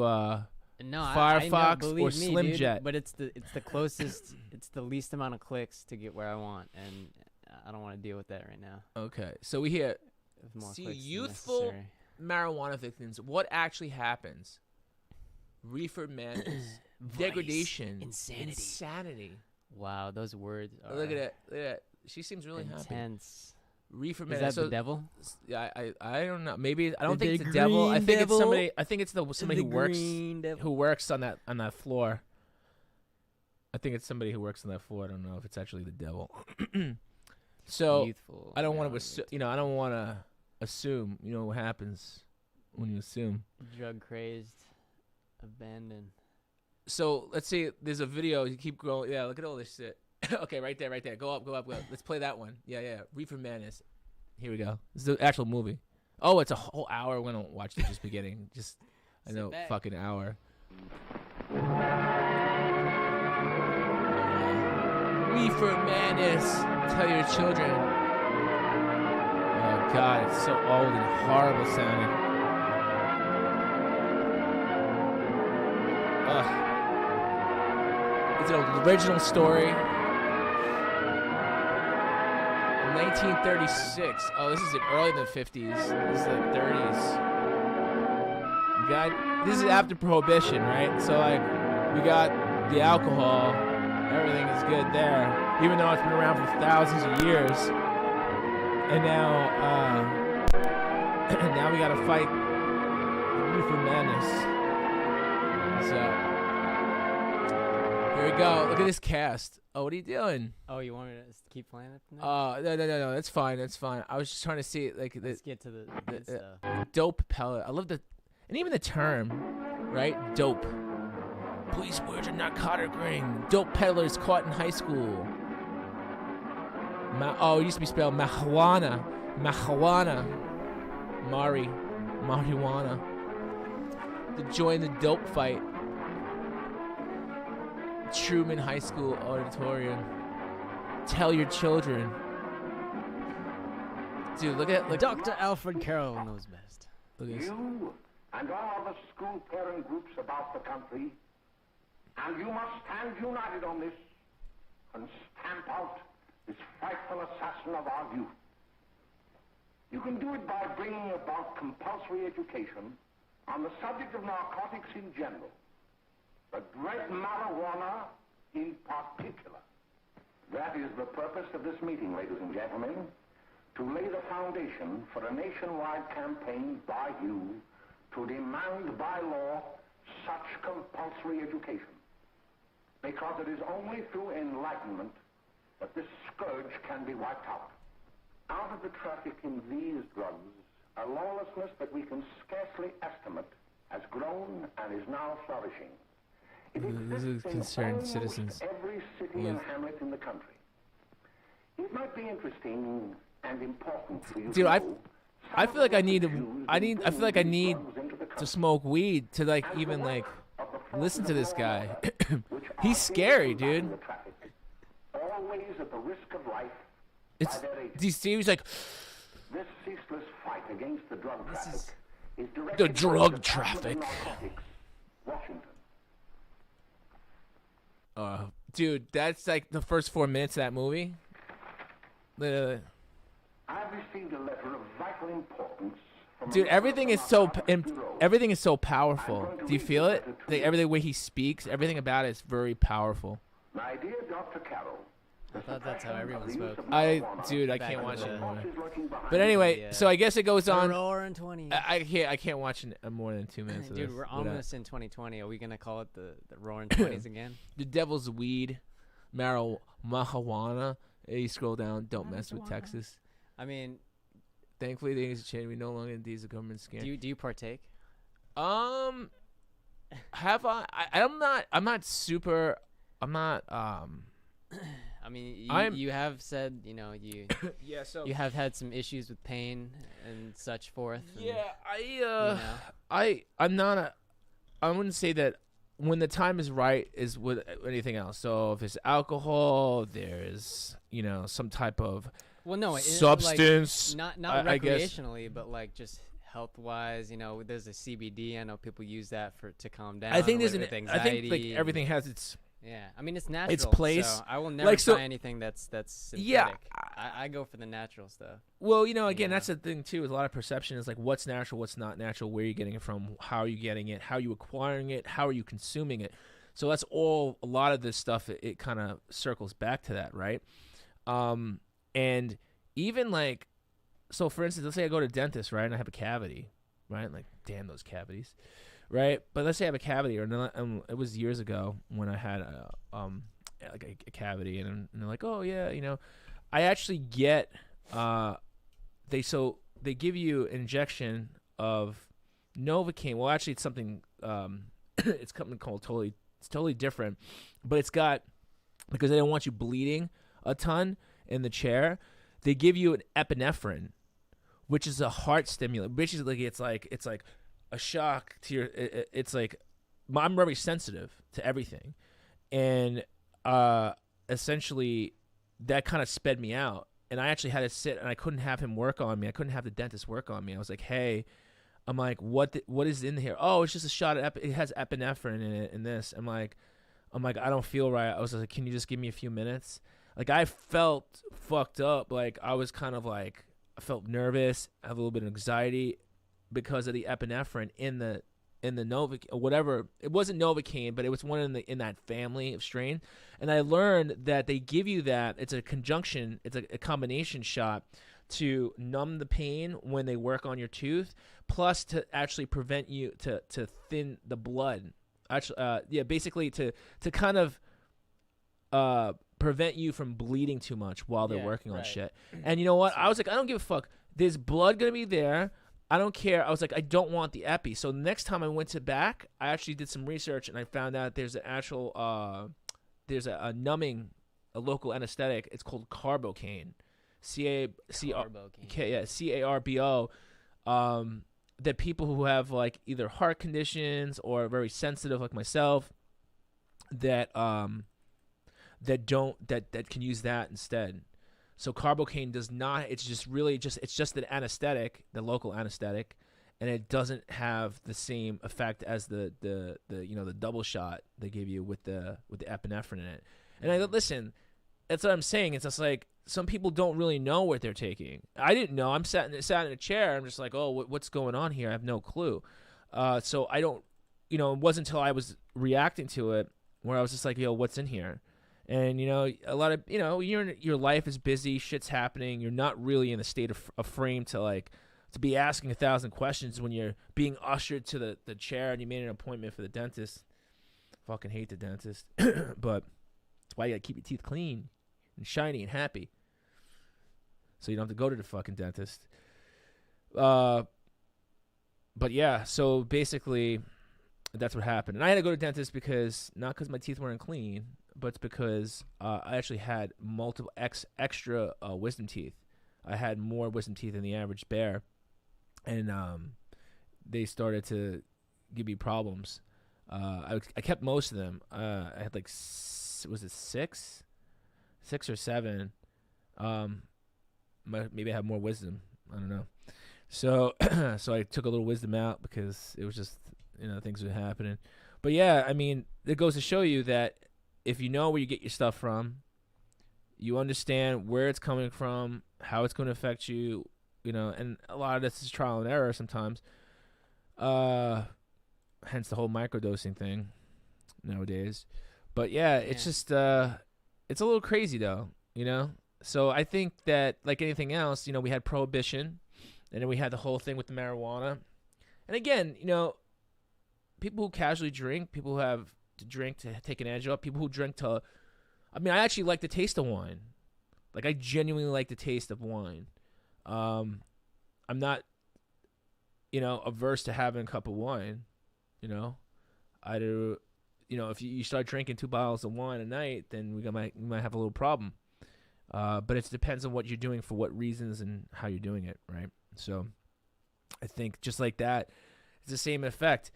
Firefox or Slim dude, Jet. But it's the closest. It's the least amount of clicks to get where I want, and I don't want to deal with that right now. Okay, so we hear More see clicks than youthful necessary. marijuana victims. What actually happens? Reefer madness, degradation, insanity. Wow, those words are Look at that. She seems really happy. intense. Reefer Is madness. that the devil? Yeah, I don't know. Maybe I don't The think it's the devil. I green think devil? it's somebody. I think it's somebody The who works on that floor. I think it's somebody who works on that floor. I don't know if it's actually the devil. So Youthful. I don't want to I don't want to assume. You know what happens when you assume. Drug crazed, abandoned. So let's see. There's a video. You keep going. Yeah, look at all this shit. Okay, right there. Go up. Let's play that one. Yeah. Reefer Madness. Here we go. This is the actual movie. Oh, it's a whole hour. We're gonna watch the just beginning. Just I know, back. fucking hour. Reefer Madness. Tell your children. Oh God, it's so old and horrible sounding. It's an original story. 1936. Oh, this is earlier than 50s. This is the 30s. This is after Prohibition, right? So like, we got the alcohol. Everything is good there, even though it's been around for thousands of years. And now, now we gotta fight Reefer Madness. So here we go. Look at this cast. Oh, what are you doing? Oh, you want me to keep playing it? No. That's fine. I was just trying to see like Let's get to the good stuff. dope pellet. I love and even the term, right? Dope. Police words a narcotic ring. Dope peddlers caught in high school. It used to be spelled marijuana. Marijuana. To join the dope fight. Truman High School auditorium. Tell your children. Dude, look at Dr. Alfred Carroll knows best. Look at this. You and all other school parent groups about the country, and you must stand united on this and stamp out this frightful assassin of our youth. You can do it by bringing about compulsory education on the subject of narcotics in general, but dread marijuana in particular. That is the purpose of this meeting, ladies and gentlemen, to lay the foundation for a nationwide campaign by you to demand by law such compulsory education. Because it is only through enlightenment that this scourge can be wiped out. Out of the traffic in these drugs, a lawlessness that we can scarcely estimate has grown and is now flourishing. It This is exists in concerned almost citizens. every city and hamlet in the country. It might be interesting and important for you Dude, to I know I some feel like I of the need to issues I in need I feel like I bringing need drugs into the to country. smoke weed to like And even the like work of the forces listen to of this law guy. which He's are scary, combating dude. the traffic, always at the risk of life It's by their agents. do you see he's like This ceaseless fight against the drug traffic is- is directed The by drug Department of traffic. Narcotics, Washington. dude, that's like the first 4 minutes of that movie. Literally. I've received a letter of vital importance from Dude, a everything member is of the so Narcotics Bureau. everything is so powerful. I'm going to Do you read feel this it? letter to Like you. every way he speaks, everything about it is very powerful. My dear Dr. Carroll, I thought that's how everyone spoke. Dude, I Back can't in watch the it day. anymore. But But anyway, Yeah. so I guess it goes on. Roaring 20. I can't watch more than 2 minutes of Dude, this. we're But, almost in 2020. Are we gonna call it the Roaring 20s again? the devil's weed, marijuana. Hey, you scroll down. Don't mess with Texas. I mean, Thankfully, things have changed. We no longer need the government scam. do you partake? Have I'm not super. I'm not. I mean, I'm- you have said, you know, you Yeah. So. you have had some issues with pain and such forth. and, Yeah, you know. I'm not a. I wouldn't say that when the time is right is with anything else. So if it's alcohol, there's some type of Well, no, substance. like, not I guess. recreationally, but like just health wise. You know, there's a CBD. I know people use that to calm down. I think there's with an. anxiety. I think like and- everything has its. Yeah, I mean it's natural. place. So I will never Like, so- try anything that's synthetic. Yeah, I go for the natural stuff. Well, again, Yeah. that's the thing too. Is a lot of perception is like what's natural, what's not natural, where you're getting it from, how are you getting it, how are you acquiring it, how are you consuming it. So that's all. A lot of this stuff, it kind of circles back to that, right? And even like, so for instance, let's say I go to the dentist, right, and I have a cavity, right? Like, damn those cavities, right? But let's say I have a cavity, or it was years ago when I had a cavity, and they're like, oh yeah, I actually get they give you an injection of Novocaine. Well, actually, it's something. It's something called totally different, but it's got, because they don't want you bleeding a ton in the chair. They give you an epinephrine, which is a heart stimulant. Basically, it's like a shock to your. It's like I'm very sensitive to everything, and essentially that kind of sped me out. And I actually had to sit, and I couldn't have him work on me. I couldn't have the dentist work on me. I was like, hey, I'm like, what is in here? Oh, it's just a shot of it has epinephrine in it and this. I'm like, I don't feel right. I was like, can you just give me a few minutes? Like, I felt fucked up. Like, I was kind of like, I felt nervous. I have a little bit of anxiety because of the epinephrine in the Novocaine, or whatever. It wasn't Novocaine, but it was one in that family of strain. And I learned that they give you that. It's a conjunction. It's a combination shot to numb the pain when they work on your tooth, plus to actually prevent you to thin the blood. Actually, basically to kind of prevent you from bleeding too much while they're working on shit. And you know what? I was like, I don't give a fuck. There's blood gonna be there. I don't care. I was like, I don't want the epi. So the next time I went back, I actually did some research, and I found out there's an actual there's a numbing, a local anesthetic. It's called carbocaine, CARBO. That people who have like either heart conditions or are very sensitive, like myself, that that can use that instead. So carbocaine does not. It's just an anesthetic, the local anesthetic, and it doesn't have the same effect as the double shot they give you with the epinephrine in it. And I listen, that's what I'm saying. It's just like some people don't really know what they're taking. I didn't know. I'm sat in a chair. I'm just like, oh, what's going on here? I have no clue. So I don't, it wasn't until I was reacting to it where I was just like, yo, what's in here? And, a lot of, your life is busy, shit's happening. You're not really in the state of frame to be asking 1,000 questions when you're being ushered to the chair and you made an appointment for the dentist. Fucking hate the dentist. But that's why you gotta keep your teeth clean and shiny and happy, so you don't have to go to the fucking dentist. But yeah, so basically that's what happened. And I had to go to the dentist not because my teeth weren't clean, but it's because I actually had multiple extra wisdom teeth. I had more wisdom teeth than the average bear, and they started to give me problems. I kept most of them. I had was it six or seven? Maybe I have more wisdom. I don't know. So so I took a little wisdom out because it was just things were happening. But yeah, I mean, it goes to show you that if you know where you get your stuff from, you understand where it's coming from, how it's going to affect you, and a lot of this is trial and error sometimes. Hence the whole microdosing thing nowadays. But yeah, it's just it's a little crazy though, So I think that like anything else, we had prohibition, and then we had the whole thing with the marijuana. And again, people who casually drink, people who have to drink to take an edge off, people who drink to, I actually like the taste of wine. Like I genuinely like the taste of wine. I'm not, averse to having a cup of wine. I do. If you start drinking 2 bottles of wine a night, then we might have a little problem. But it depends on what you're doing, for what reasons, and how you're doing it, right? So I think just like that, it's the same effect.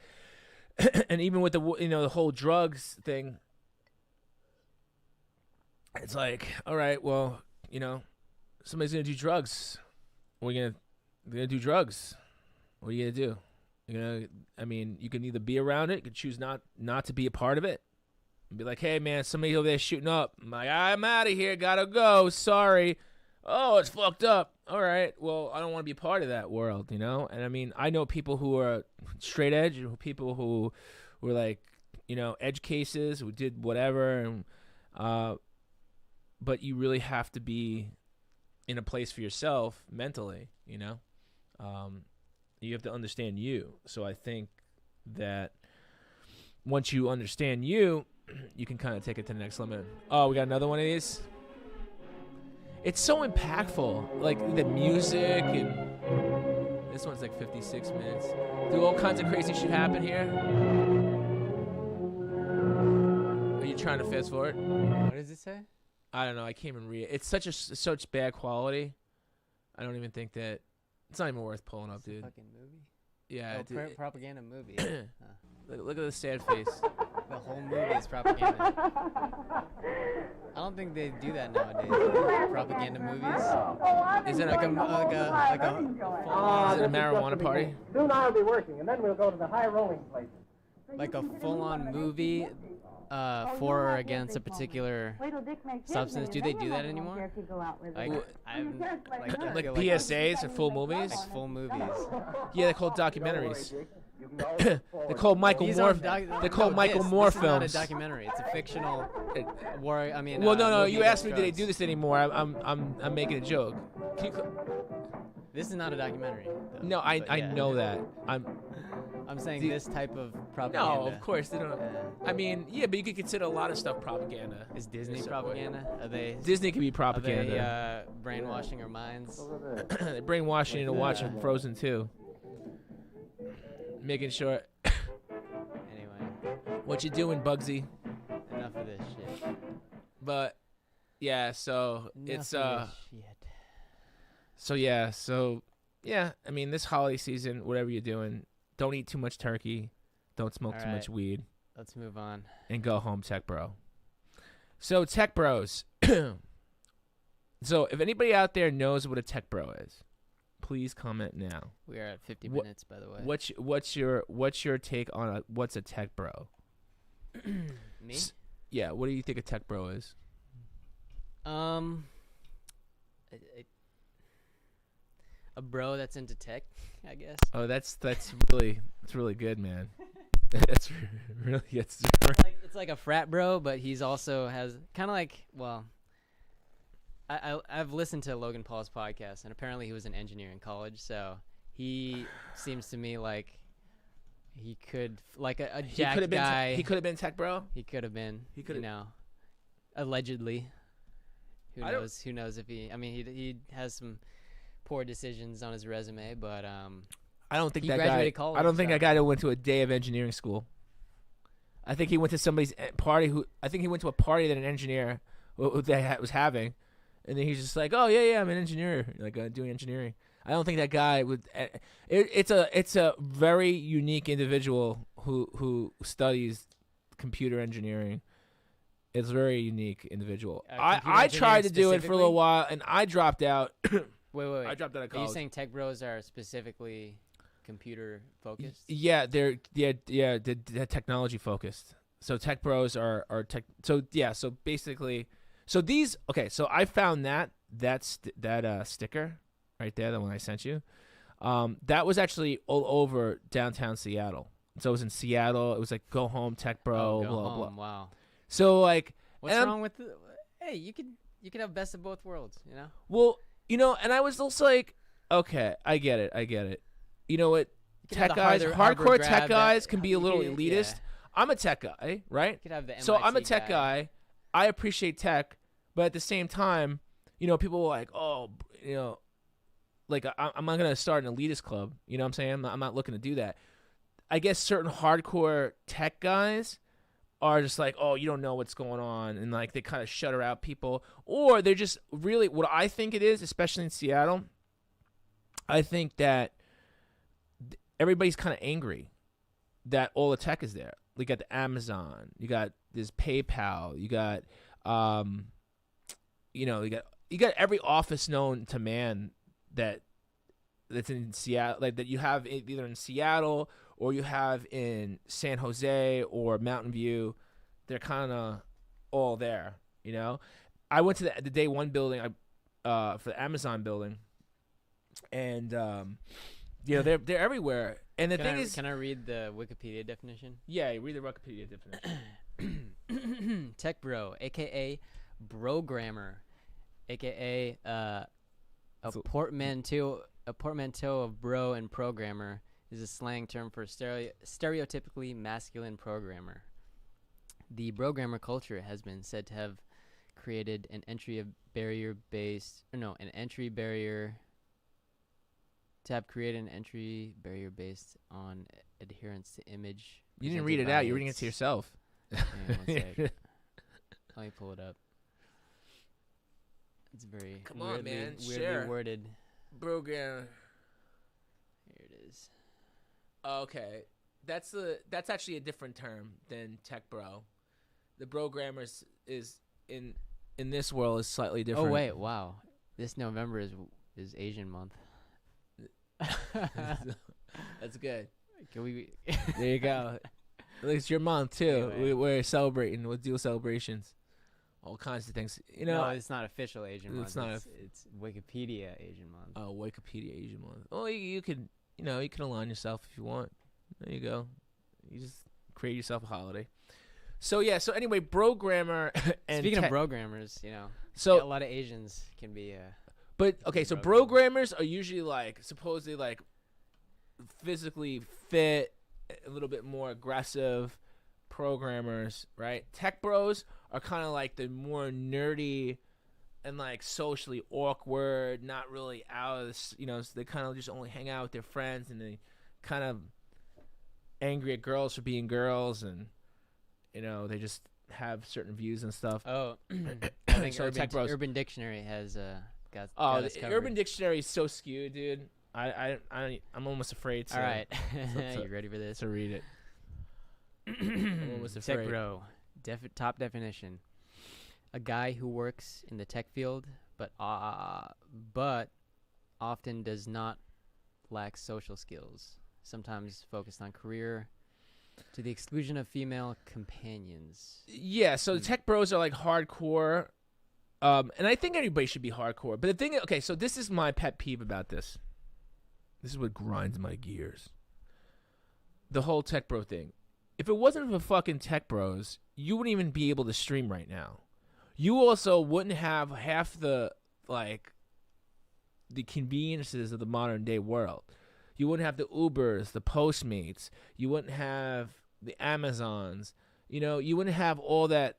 And even with the whole drugs thing, it's like, all right, well, somebody's gonna do drugs. They're gonna do drugs. What are you gonna do? You can either be around it, you can choose not to be a part of it, and be like, hey man, somebody over there shooting up. I'm like, I'm out of here, gotta go. Sorry. Oh, it's fucked up. All right. Well, I don't want to be a part of that world, And I know people who are straight edge, people who were like, edge cases, who did whatever, and but you really have to be in a place for yourself mentally, You have to understand you. So I think that once you understand you can kind of take it to the next limit. Oh, we got another one of these. It's so impactful, like the music, and this one's like 56 minutes. Do all kinds of crazy shit happen here? Are you trying to fast forward? What does it say? I don't know. I can't even read it. It's such bad quality. I don't even think that it's not even worth pulling up, dude. Fucking movie. Yeah, propaganda movie. Look at the sad face. The whole movie is propaganda. I don't think they do that nowadays. Propaganda movies. Is it like a is it a marijuana party? Soon I'll be working, and then we'll go to the high rolling places. Like a full-on movie for or against a particular substance. Do they do that anymore? Like PSAs or full movies? Like full movies. Yeah, they're called documentaries. They call Michael Moore. They call Michael Moore films. It's not a documentary. It's a fictional war. Well, no. You asked me, do they do this anymore? I'm making a joke. This is not a documentary. Though, no, I know that. I'm saying this type of propaganda. No, of course they don't. Yeah, but you could consider a lot of stuff propaganda. Is Disney propaganda? Are they? Disney can be propaganda. Are they brainwashing our minds? They're brainwashing into watching Frozen 2. Making sure. Anyway. What you doing, Bugsy? Enough of this shit. But yeah, so Enough of this shit. So yeah. This holiday season, whatever you're doing, don't eat too much turkey. Don't smoke too much weed. let's move on. and go home, tech bro. So tech bros. So if anybody out there knows what a tech bro is, please comment now. We are at 50 What- minutes, by the way. What's your take on what's a tech bro? Me? Yeah, what do you think a tech bro is? A bro that's into tech, I guess. Oh, that's really good, man. That's really it's It's like a frat bro, but he's also has kind of like, well, I've listened to Logan Paul's podcast, and apparently he was an engineer in college, so he seems to me like he could, like a jacked guy. He could have been tech bro. He could have been. He coulda- you know, allegedly. Who I don't- knows? Who knows if he? I mean, he has some poor decisions on his resume, but I don't think he that guy. graduated college, I don't think so- that guy went to a day of engineering school. I think he went to somebody's party. I think he went to a party that an engineer was having, and then he's just like, "Oh yeah, I'm an engineer, like doing engineering." I don't think that guy would. It's a very unique individual who studies computer engineering. It's a very unique individual. Computer I tried to do it for a specifically? little while, and I dropped out. Wait. I dropped out of Are you college. saying tech bros are specifically computer focused? Yeah, they're technology focused. So tech bros are tech. So yeah, so basically, so these. Okay, so I found that sticker right there, the one I sent you. That was actually all over downtown Seattle. So it was in Seattle. It was like go home tech bro. Go blah home. blah. Wow. So like, What's and I'm- wrong with the? Hey, you could have best of both worlds. You know. Well, and I was also like, okay, I get it. You know what? You can Tech have the guys, Harvard hardcore grad tech guys that- can be a you little could- elitist. yeah. I'm a tech guy, right? You could have the So I'm a MIT tech guy. I appreciate tech, but at the same time, people are like, oh, like I'm not gonna start an elitist club. You know what I'm saying? I'm not looking to do that. I guess certain hardcore tech guys are just like, oh, you don't know what's going on, and like they kind of shutter out people, or they're just really what I think it is, especially in Seattle. I think that everybody's kind of angry that all the tech is there. You got the Amazon, you got this PayPal, you got, you got every office known to man that's in Seattle, like that you have either in Seattle or you have in San Jose or Mountain View. They're kind of all there, I went to the day one building, for the Amazon building, and they're everywhere. And the thing is, can I read the Wikipedia definition? yeah, read the Wikipedia definition. Tech bro, aka brogrammer, aka a portmanteau of bro and programmer, is a slang term for stereotypically masculine programmer. The programmer culture has been said to have created an entry barrier based on adherence to image. You didn't read it out. You're reading it to yourself. Hang on one sec. Let me pull it up. It's very Come on, man. weirdly Share. worded. Program. Here it is. Okay, that's actually a different term than tech bro. The brogrammers is in this world is slightly different. Oh wait, wow! This November is Asian month. That's good. Can we? There you go. It's your month too. Anyway. We're celebrating. We'll do celebrations, all kinds of things. No, it's not official Asian month. It's not It's Wikipedia Asian month. Oh, Wikipedia Asian month. Oh, you can align yourself if you want. There you go. You just create yourself a holiday. So yeah. So anyway, programmer and Speaking of programmers, so a lot of Asians can be. But okay, so programmers are usually like supposedly like physically fit, a little bit more aggressive programmers, right? Tech bros are kind of like the more nerdy and like socially awkward, not really out of this, so they kind of just only hang out with their friends, and they kind of angry at girls for being girls, and they just have certain views and stuff. Oh, I think So tech bros. Urban Dictionary has got us The covered. Urban Dictionary is so skewed, dude. I'm almost afraid to, All right, so- you ready for this? to read it. What was the Tech phrase? bro. Top definition. A guy who works in the tech field, but often does not lack social skills. Sometimes focused on career, to the exclusion of female companions. Yeah, so the tech bros are like hardcore, and I think everybody should be hardcore. But the thing, okay, so this is my pet peeve about this. This is what grinds my gears. The whole tech bro thing. If it wasn't for fucking tech bros, you wouldn't even be able to stream right now. You also wouldn't have half the conveniences of the modern day world. You wouldn't have the Ubers, the Postmates. You wouldn't have the Amazons. You wouldn't have all that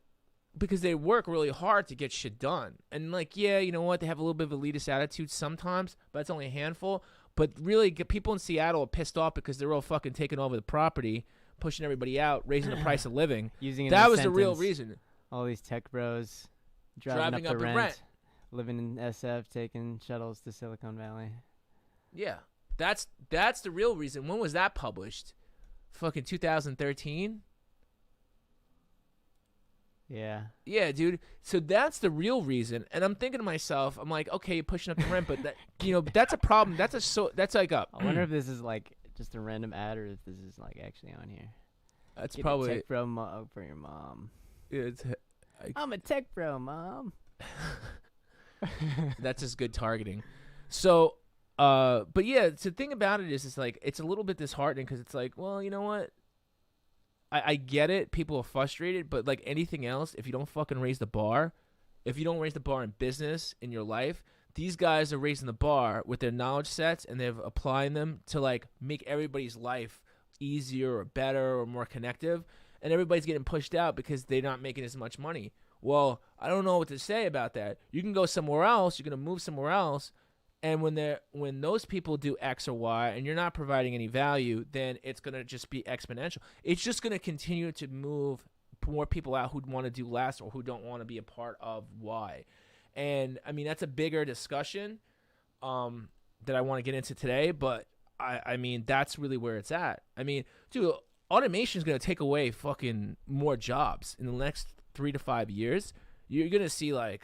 because they work really hard to get shit done. And yeah, you know what? They have a little bit of elitist attitude sometimes, but it's only a handful. But really, people in Seattle are pissed off because they're all fucking taking over the property, pushing everybody out, raising the price of living. That was the real reason. All these tech bros driving up the rent, living in SF, taking shuttles to Silicon Valley. Yeah, that's the real reason. When was that published? Fucking 2013. Yeah. Yeah, dude. So that's the real reason. And I'm thinking to myself, I'm like, okay, you're pushing up the rent, but that's a problem. That's like a. I wonder if this is just a random ad or if this is actually on here. That's Get probably a tech bro for your mom. Yeah, I'm a tech bro, mom. That's just good targeting. So, but yeah, the thing about it is, it's a little bit disheartening because it's like, well, you know what? I get it. People are frustrated, but like anything else, if you don't fucking raise the bar, if you don't raise the bar in business, in your life, these guys are raising the bar with their knowledge sets and they're applying them to make everybody's life easier or better or more connective. And everybody's getting pushed out because they're not making as much money. Well, I don't know what to say about that. You can go somewhere else. You're going to move somewhere else. And when those people do X or Y and you're not providing any value, then it's going to just be exponential. It's just going to continue to move more people out who want to do less or who don't want to be a part of Y. And, I mean, that's a bigger discussion that I want to get into today. But, I mean, that's really where it's at. I mean, dude, automation is going to take away fucking more jobs in the next 3 to 5 years. You're going to see, I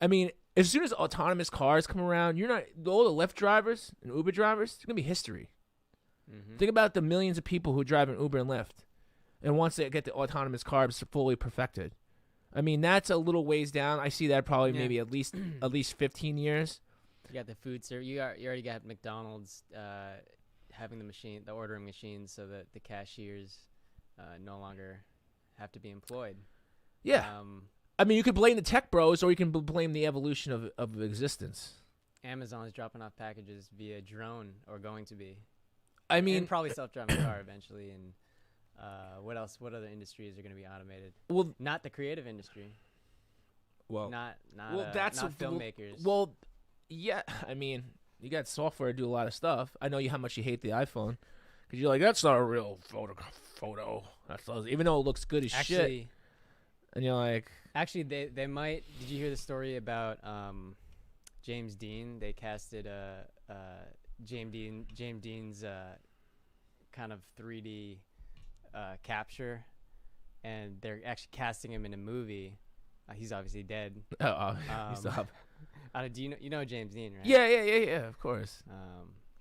mean, as soon as autonomous cars come around, all the Lyft drivers and Uber drivers, it's going to be history. Mm-hmm. Think about the millions of people who drive in Uber and Lyft. And once they get the autonomous cars fully perfected. I mean, that's a little ways down. I see that probably maybe at least 15 years. You got the food service. You already got McDonald's having the ordering machines so that the cashiers no longer have to be employed. Yeah. I mean, you could blame the tech bros or you can blame the evolution of existence. Amazon is dropping off packages via drone or going to be. I mean, and probably self-driving car eventually. And what else? What other industries are going to be automated? Well, not the creative industry. Well, not filmmakers. Well, yeah. I mean, you got software to do a lot of stuff. I know how much you hate the iPhone because you're like, that's not a real photo. That's even though it looks good as shit. And you're like, actually, they might. Did you hear the story about James Dean? They casted James Dean's kind of 3D capture, and they're actually casting him in a movie. He's obviously dead. He's up. Do you know James Dean, right? Yeah, of course.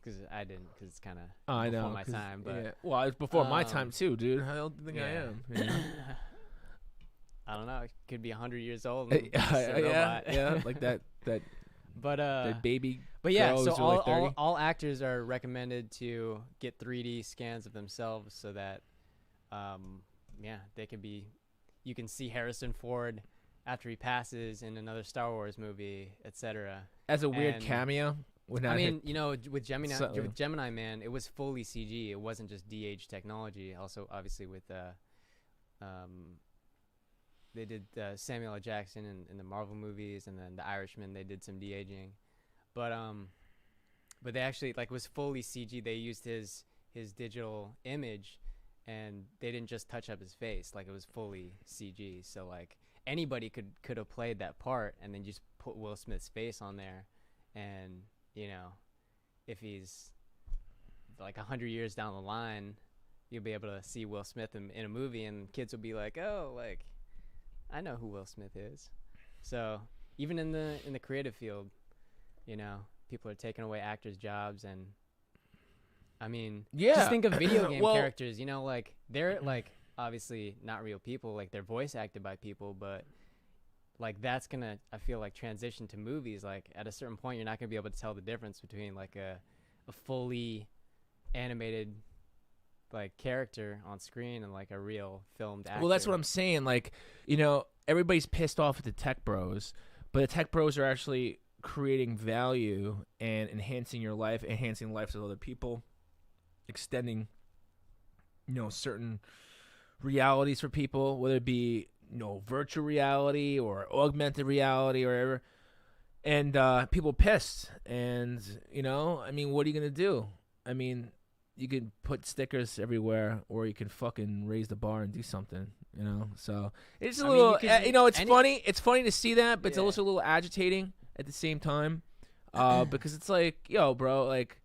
Because I didn't, because it's kind of I before know my time. But yeah. Well, it's before my time too, dude. I don't think I am. You know? I don't know. It could be 100 years old. Yeah, like that. But that baby. But yeah, so like all actors are recommended to get 3D scans of themselves so that, they could be. You can see Harrison Ford after he passes in another Star Wars movie, etc. As a weird cameo. I mean, with Gemini Man, it was fully CG. It wasn't just DH technology. Also, obviously, with they did Samuel L. Jackson in the Marvel movies, and then The Irishman. They did some de-aging, but they actually was fully CG. They used his digital image, and they didn't just touch up his face. It was fully CG. So anybody could have played that part, and then just put Will Smith's face on there, and if he's 100 years down the line, you'll be able to see Will Smith in a movie, and kids will be like, oh, like, I know who Will Smith is. So even in the creative field, you know, people are taking away actors' jobs, and I mean, just think of video game characters. You know, like they're like obviously not real people, like they're voice acted by people, but like that's gonna, I feel like, transition to movies. Like at a certain point, you're not gonna be able to tell the difference between like a fully animated like character on screen and like a real filmed actor. Well, that's what I'm saying. Like, you know, everybody's pissed off at the tech bros, but the tech bros are actually creating value and enhancing your life, enhancing the lives of other people, extending, you know, certain realities for people, whether it be, you know, virtual reality or augmented reality or whatever. And people pissed. And, you know, I mean, what are you going to do? I mean, you could put stickers everywhere, or you can fucking raise the bar and do something, you know? So it's a little, you know, it's funny. It's funny to see that, but it's also a little agitating at the same time. Because it's like, yo, bro, like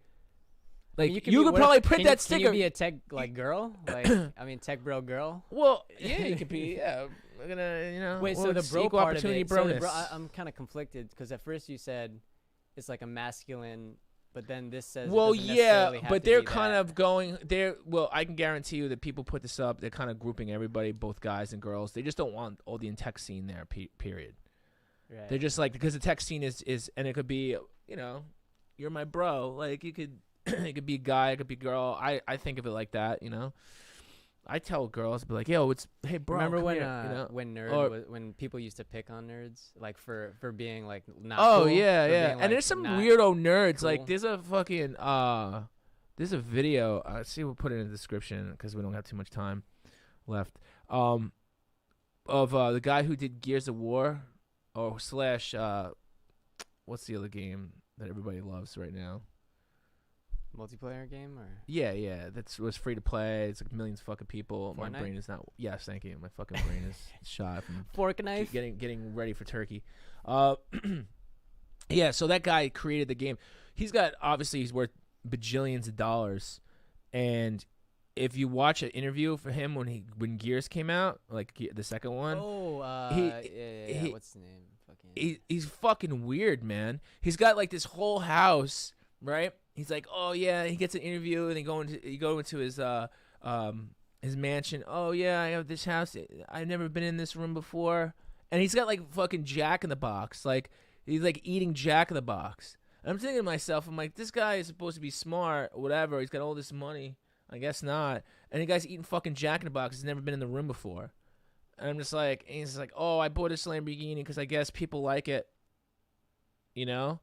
you could probably print that sticker. Can you be a tech like girl? Like, I mean, tech bro girl. Well, yeah, you could be. Yeah, we're gonna, you know. Wait, well, so the bro part of it. Broness. I'm kind of conflicted because at first you said it's like a masculine, but then this says. Well, it doesn't necessarily have but to they're be kind that. of going. They're well. I can guarantee you that people put this up. They're kind of grouping everybody, both guys and girls. They just don't want all the tech scene there. Period. Right. They're just like, because the tech scene is, and it could be, you know, you're my bro. Like you could. It could be a guy, it could be a girl. I think of it like that, you know. I tell girls, be like, "Yo, hey bro." Remember when here, you know? when people used to pick on nerds, like for being like not. Oh cool, yeah, for yeah. being, like, And there's some not weirdo nerds. cool. Like there's a fucking there's a video. See, we'll put it in the description because we don't have too much time left. Of the guy who did Gears of War, or slash what's the other game that everybody loves right now? multiplayer game or Yeah, was free to play. It's like millions of fucking people. Fortnite? My brain is not. Yes, thank you. My fucking brain is shot from fork knife. getting ready for turkey. Yeah. So that guy created the game. He's worth bajillions of dollars, and if you watch an interview for him when Gears came out, like the second one, yeah. What's his name? He's fucking weird, man. He's got like this whole house, right? He's like, oh yeah, he gets an interview and you go into his mansion. Oh yeah, I have this house. I've never been in this room before, and he's got like fucking Jack in the Box. Like he's like eating Jack in the Box. And I'm thinking to myself, I'm like, this guy is supposed to be smart or whatever. He's got all this money. I guess not. And the guy's eating fucking Jack in the Box. He's never been in the room before. And I'm just like, and he's like, oh, I bought this Lamborghini because I guess people like it. You know?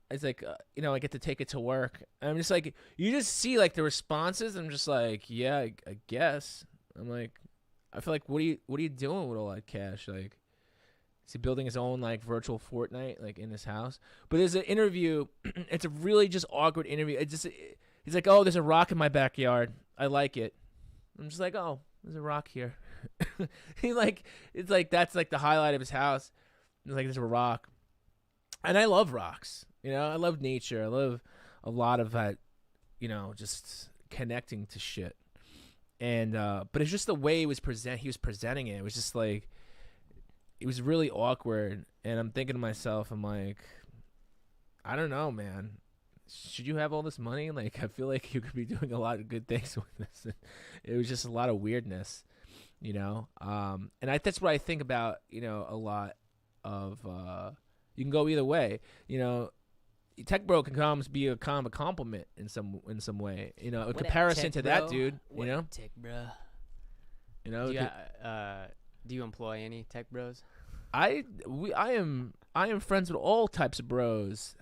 It's like, you know, I get to take it to work. And I'm just like, you just see like the responses. I'm just like, yeah, I guess. I'm like, I feel like, what are you doing with all that cash? Like, is he building his own like virtual Fortnite like in his house? But there's an interview. It's a really just awkward interview. He's like, oh, there's a rock in my backyard. I like it. I'm just like, oh, there's a rock here. It's like that's like the highlight of his house. It's like there's a rock, and I love rocks. You know, I love nature. I love a lot of that. You know, just connecting to shit. And but it's just the way he was presenting it. It was just like, it was really awkward. And I'm thinking to myself, I'm like, I don't know, man. Should you have all this money? Like, I feel like you could be doing a lot of good things with this. It was just a lot of weirdness, you know? And that's what I think about, you know, a lot of, you can go either way, you know. Tech bro can be a kind of a compliment in some way, you know, in comparison to that dude, you know? Tech bro. You know, do you employ any tech bros? I am friends with all types of bros.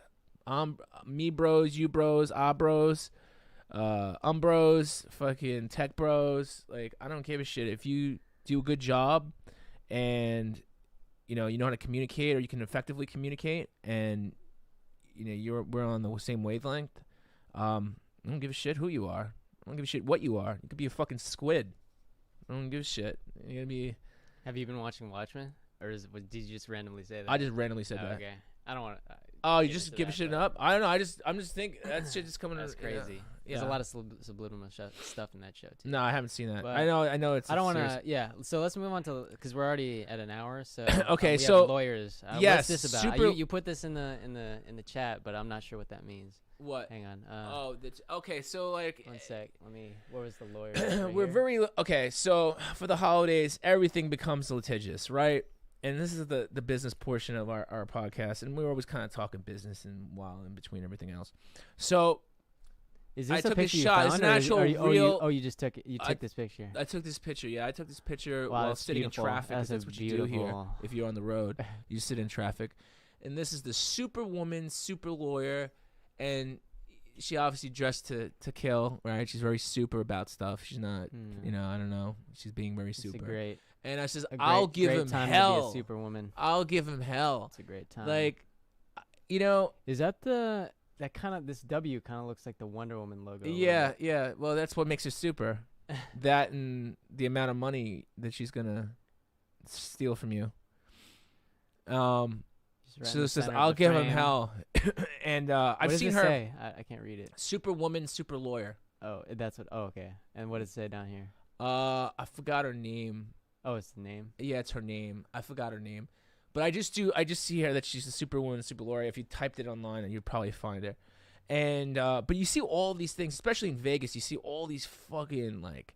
Me bros, you bros, bros, bros, fucking tech bros. Like, I don't give a shit if you do a good job, and you know how to communicate, or you can effectively communicate, and you know we're on the same wavelength. I don't give a shit who you are. I don't give a shit what you are. You could be a fucking squid. I don't give a shit. You're gonna be. Have you been watching Watchmen, or did you just randomly say that? I just randomly said that. Okay, I don't want to. Oh, you just give a shit up? I don't know. I'm just thinking that shit is coming. That's crazy. There's a lot of subliminal stuff in that show too. No, I haven't seen that. But I know. It's. I don't want serious. to. Yeah. So let's move on to because we're already at an hour. So Okay, we so have lawyers. yes, what's this about? super- You put this in the chat, but I'm not sure what that means. What? Hang on. Okay. So like, One sec. What was the lawyer? Right we're here? very okay. So for the holidays, everything becomes litigious, right? And this is the business portion of our podcast, and we were always kind of talking business and while in between everything else. So Is I this a took this picture you shot. found, It's an or actual real. you just took it. You took this picture. I took this picture. Yeah, I took this picture Wow, while that's sitting beautiful. in traffic. 'Cause That's that's a what you do here. beautiful- If you're on the road, you sit in traffic. And this is the superwoman, super lawyer, and she obviously dressed to kill, right? She's very super about stuff. She's not, I don't know. She's being very It's super. a great. And I says, a I'll great- give great him time hell. To be a superwoman. I'll give him hell. It's a great time. Like, is that that kind of this W kind of looks like the Wonder Woman logo? a little yeah, bit. yeah. Well, that's what makes her super. That and the amount of money that she's gonna steal from you. Just right in So the it says, center of I'll the give him frame. hell. And What I've does seen it her. say? I can't read it. Superwoman, super lawyer. Oh, that's what. Oh, okay. And what does it say down here? I forgot her name. Oh, it's the name. Yeah, it's her name. I forgot her name. But I just see her that she's a superwoman, super lawyer. If you typed it online, and you'd probably find her. And but you see all these things, especially in Vegas. You see all these fucking like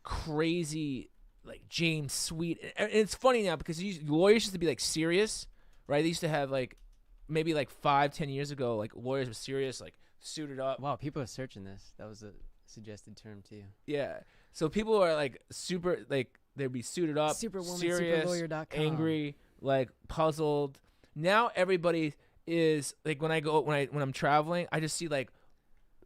crazy like James Sweet. And it's funny now because lawyers used to be like serious, right? They used to have like maybe like 5-10 years ago, like lawyers were serious, like suited up. Wow, people are searching this. That was a suggested term too. Yeah. So people are like super, like they'd be suited up, Superwoman, serious, superlawyer.com. angry, like puzzled. Now everybody is like when I'm traveling, I just see like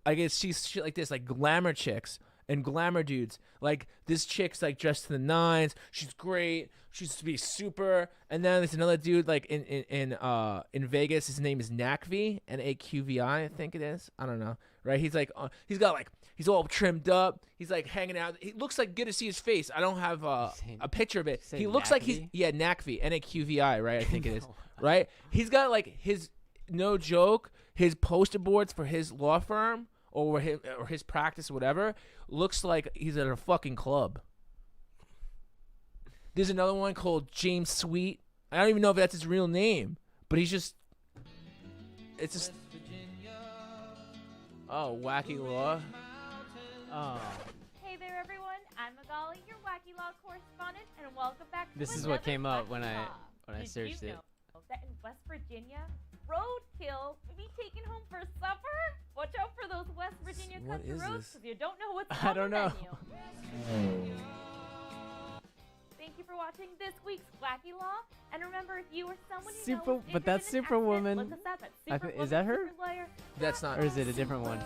I get see shit like this, like glamour chicks and glamour dudes. Like this chick's like dressed to the nines. She's great. She's to be super. And then there's another dude like in Vegas. His name is Nakvi, Naqvi, I think it is. I don't know. Right? He's like he's all trimmed up. He's like hanging out. He looks like good to see his face. I don't have a picture of it. He looks like he's Nakvi, Naqvi, right? I think it is. Right? He's got like his no joke, his poster boards for his law firm or his practice or whatever looks like he's at a fucking club. There's another one called James Sweet. I don't even know if that's his real name, but it's just oh, wacky law. Oh, Hey there, everyone. I'm Magali, your Wacky Law correspondent, and welcome back to This is another what came up Wacky when I Law. searched Did it. you know that in West Virginia, roadkill will be taken home for supper? Watch out for those West Virginia What country is roads this? because you don't know what's I on don't the know. menu. Thank you for watching this week's Wacky Law. And remember, if you or someone you know is But that's injured in an Superwoman. accident, look us up at I is that her? Superwoman, That's not. Or is it a different one?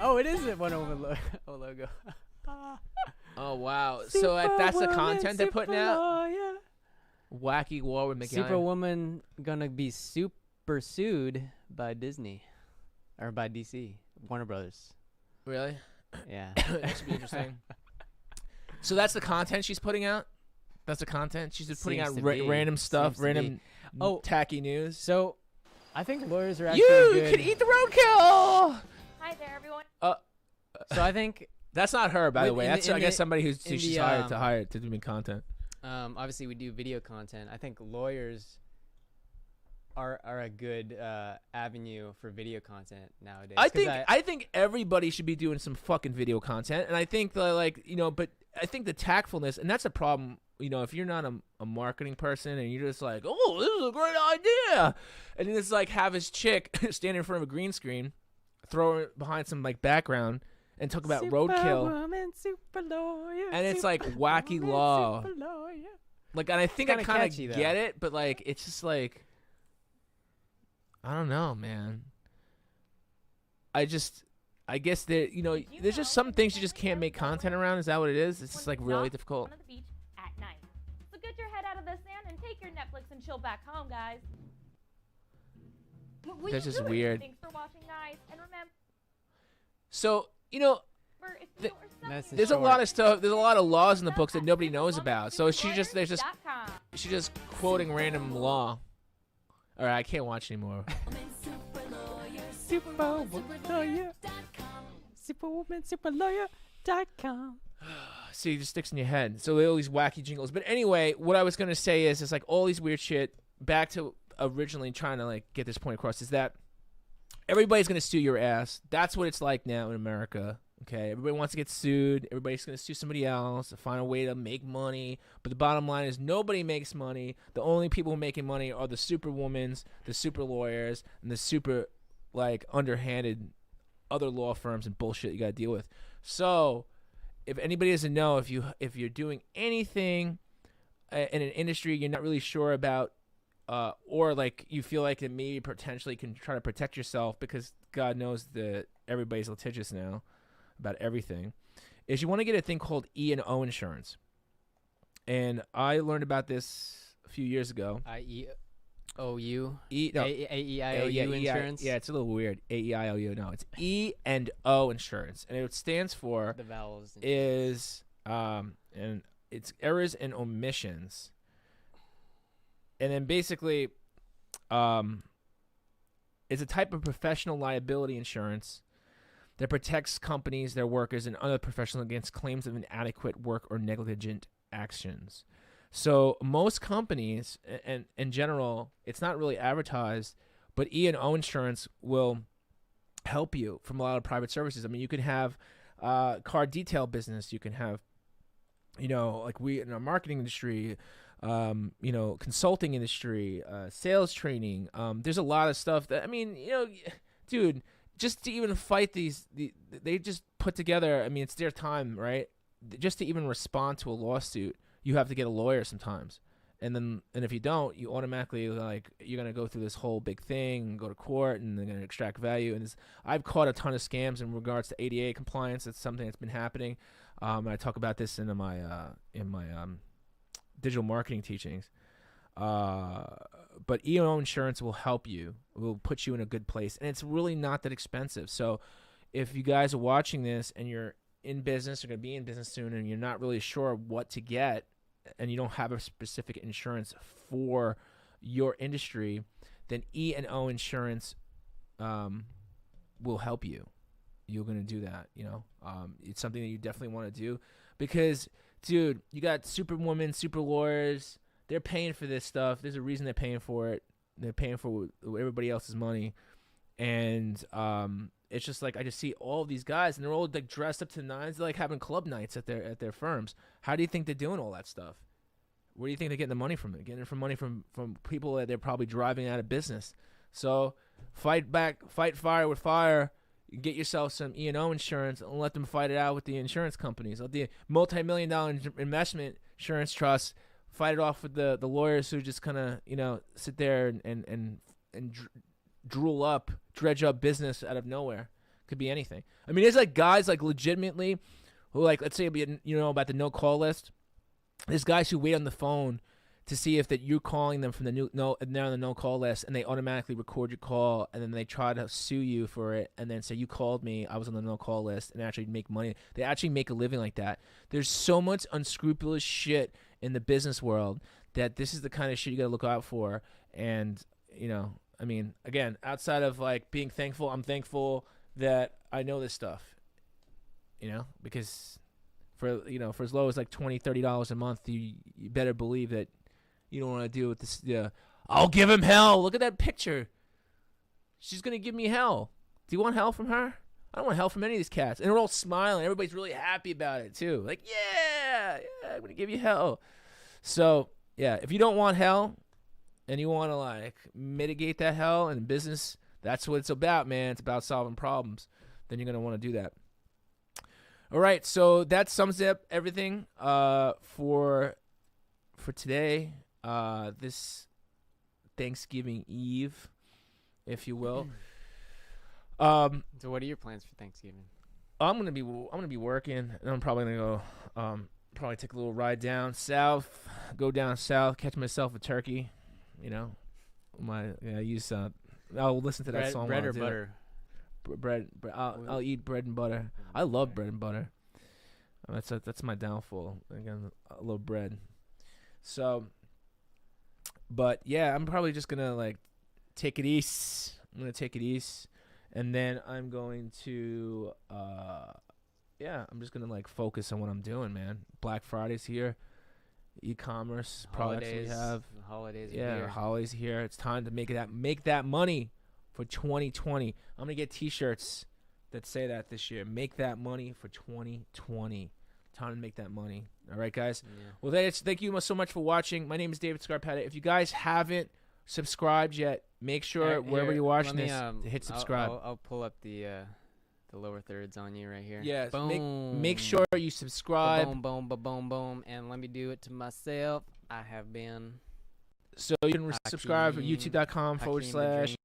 Oh, it is a Wonder Woman logo. Oh wow. So that's the content they're putting out. Yeah. Wacky law with McGuire. Superwoman gonna be super sued by Disney or by DC, Warner Brothers. Really? Yeah. That should be interesting. So that's the content she's putting out. That's the content she's just putting Seems out to be. random stuff, Seems to be. random Oh. tacky news. So, I think lawyers are actually You good. can eat the roadkill. Hi there, everyone. So I think That's not her, by the With- way. in That's the- I in guess the- somebody who's in she's the, hired to do content. obviously we do video content. I think lawyers are a good avenue for video content nowadays. I 'Cause think I think everybody should be doing some fucking video content, and I think that but I think the tactfulness, and that's a problem. If you're not a marketing person and you're just like, oh, this is a great idea, and then it's like have his chick stand in front of a green screen, throw it behind some like background, and talk about roadkill, Superwoman, super lawyer, and it's like wacky law. super lawyer. Like, and I think I kinda kind catchy, of though. get it, but like it's just like I don't know, man. I guess that there's just some things you just can't make content around. Is that what it is? It's just like really difficult. On the beach at night. So get your head out of the sand and take your Netflix and chill back home, guys. What That's you just doing? weird. Thanks for watching, guys. And remember, So if you or someone That's you there's a know lot of stuff. There's a lot of is laws in the up books that at nobody knows about. So she's just superlawyers.com. quoting random law. All right, I can't watch anymore. Superwoman, lawyer. Superwoman, superlawyer.com. See, it just sticks in your head. So all these wacky jingles. But anyway, what I was gonna say is, it's like all these weird shit. Back to originally trying to like get this point across is that everybody's gonna sue your ass. That's what it's like now in America. Okay, everybody wants to get sued. Everybody's gonna sue somebody else to find a way to make money. But the bottom line is nobody makes money. The only people who are making money are the superwomans, the super lawyers, and the super like underhanded other law firms and bullshit you gotta deal with. So if anybody doesn't know, if you're doing anything in an industry you're not really sure about, or like you feel like it maybe potentially can try to protect yourself, because God knows that everybody's litigious now about everything, is you want to get a thing called E&O insurance. And I learned about this a few years ago. IEOU? No. AEIOU insurance? Yeah, it's a little weird. AEIOU. No, it's E&O insurance. And it stands for The vowels. is, and it's errors and omissions. And then basically, it's a type of professional liability insurance that protects companies, their workers, and other professionals against claims of inadequate work or negligent actions. So most companies, and in general, it's not really advertised, but E&O insurance will help you from a lot of private services. I mean, you can have car detail business. You can have, like we in our marketing industry, consulting industry, sales training. There's a lot of stuff that, I mean, dude, just to even fight they just put together, I mean, it's their time, right? Just to even respond to a lawsuit, you have to get a lawyer sometimes. And if you don't, you automatically, like, you're going to go through this whole big thing and go to court, and they're going to extract value. And I've caught a ton of scams in regards to ADA compliance. That's something that's been happening. I talk about this in my digital marketing teachings. But E&O insurance will help you. It will put you in a good place. And it's really not that expensive. So if you guys are watching this and you're in business, or going to be in business soon, and you're not really sure what to get, and you don't have a specific insurance for your industry, then E&O insurance will help you. You're going to do that, It's something that you definitely want to do, because, dude, you got superwomen, super lawyers. They're paying for this stuff. There's a reason they're paying for it. They're paying for everybody else's money. And it's just like, I just see all of these guys, and they're all like dressed up to the nines. They're like having club nights at their firms. How do you think they're doing all that stuff? Where do you think they're getting the money from? They're getting it from money from people that they're probably driving out of business. So fight back, fight fire with fire. Get yourself some E&O insurance and let them fight it out with the insurance companies. Let the multi-million-dollar investment insurance trusts fight it off with the lawyers who just kind of, sit there and dredge up business out of nowhere. Could be anything. I mean, there's like guys like legitimately who, like, let's say, about the no-call list. There's guys who wait on the phone to see if that you're calling them from they're on the no-call list, and they automatically record your call, and then they try to sue you for it, and then say, you called me, I was on the no-call list, and actually make money. They actually make a living like that. There's so much unscrupulous shit in the business world that this is the kind of shit you got to look out for. And, I mean, again, outside of like being thankful, I'm thankful that I know this stuff, because for as low as like $20, $30 a month, you better believe that you don't want to deal with this. I'll give him hell. Look at that picture. She's going to give me hell. Do you want hell from her? I don't want hell from any of these cats. And they're all smiling. Everybody's really happy about it too. Like, yeah, I'm going to give you hell. So, yeah, if you don't want hell and you want to like mitigate that hell in business, that's what it's about, man. It's about solving problems. Then you're going to want to do that. All right, so that sums up everything for today. This Thanksgiving Eve, if you will. So what are your plans for Thanksgiving? I'm gonna be working, and I'm probably gonna go probably take a little ride down south, catch myself a turkey. I'll listen to that song. Bread or butter? Bread. I'll eat bread and butter. I love bread and butter. That's my downfall. Again, a little bread. So, but yeah, I'm probably just gonna like take it east. I'm gonna take it east, And then I'm going to, I'm just going to like focus on what I'm doing, man. Black Friday's here. E-commerce products we have. Holidays are Yeah, here. holidays here. It's time to make that money for 2020. I'm going to get t-shirts that say that this year. Make that money for 2020. Time to make that money. All right, guys. Yeah. Well, thank you so much for watching. My name is David Scarpetta. If you guys haven't subscribed yet, make sure wherever you're watching this to hit subscribe. I'll pull up the lower thirds on you right here. Yes. Boom. Make sure you subscribe. Boom, boom, boom, boom, boom. And let me do it to myself. I have been. So you can subscribe at youtube.com/. Hakeem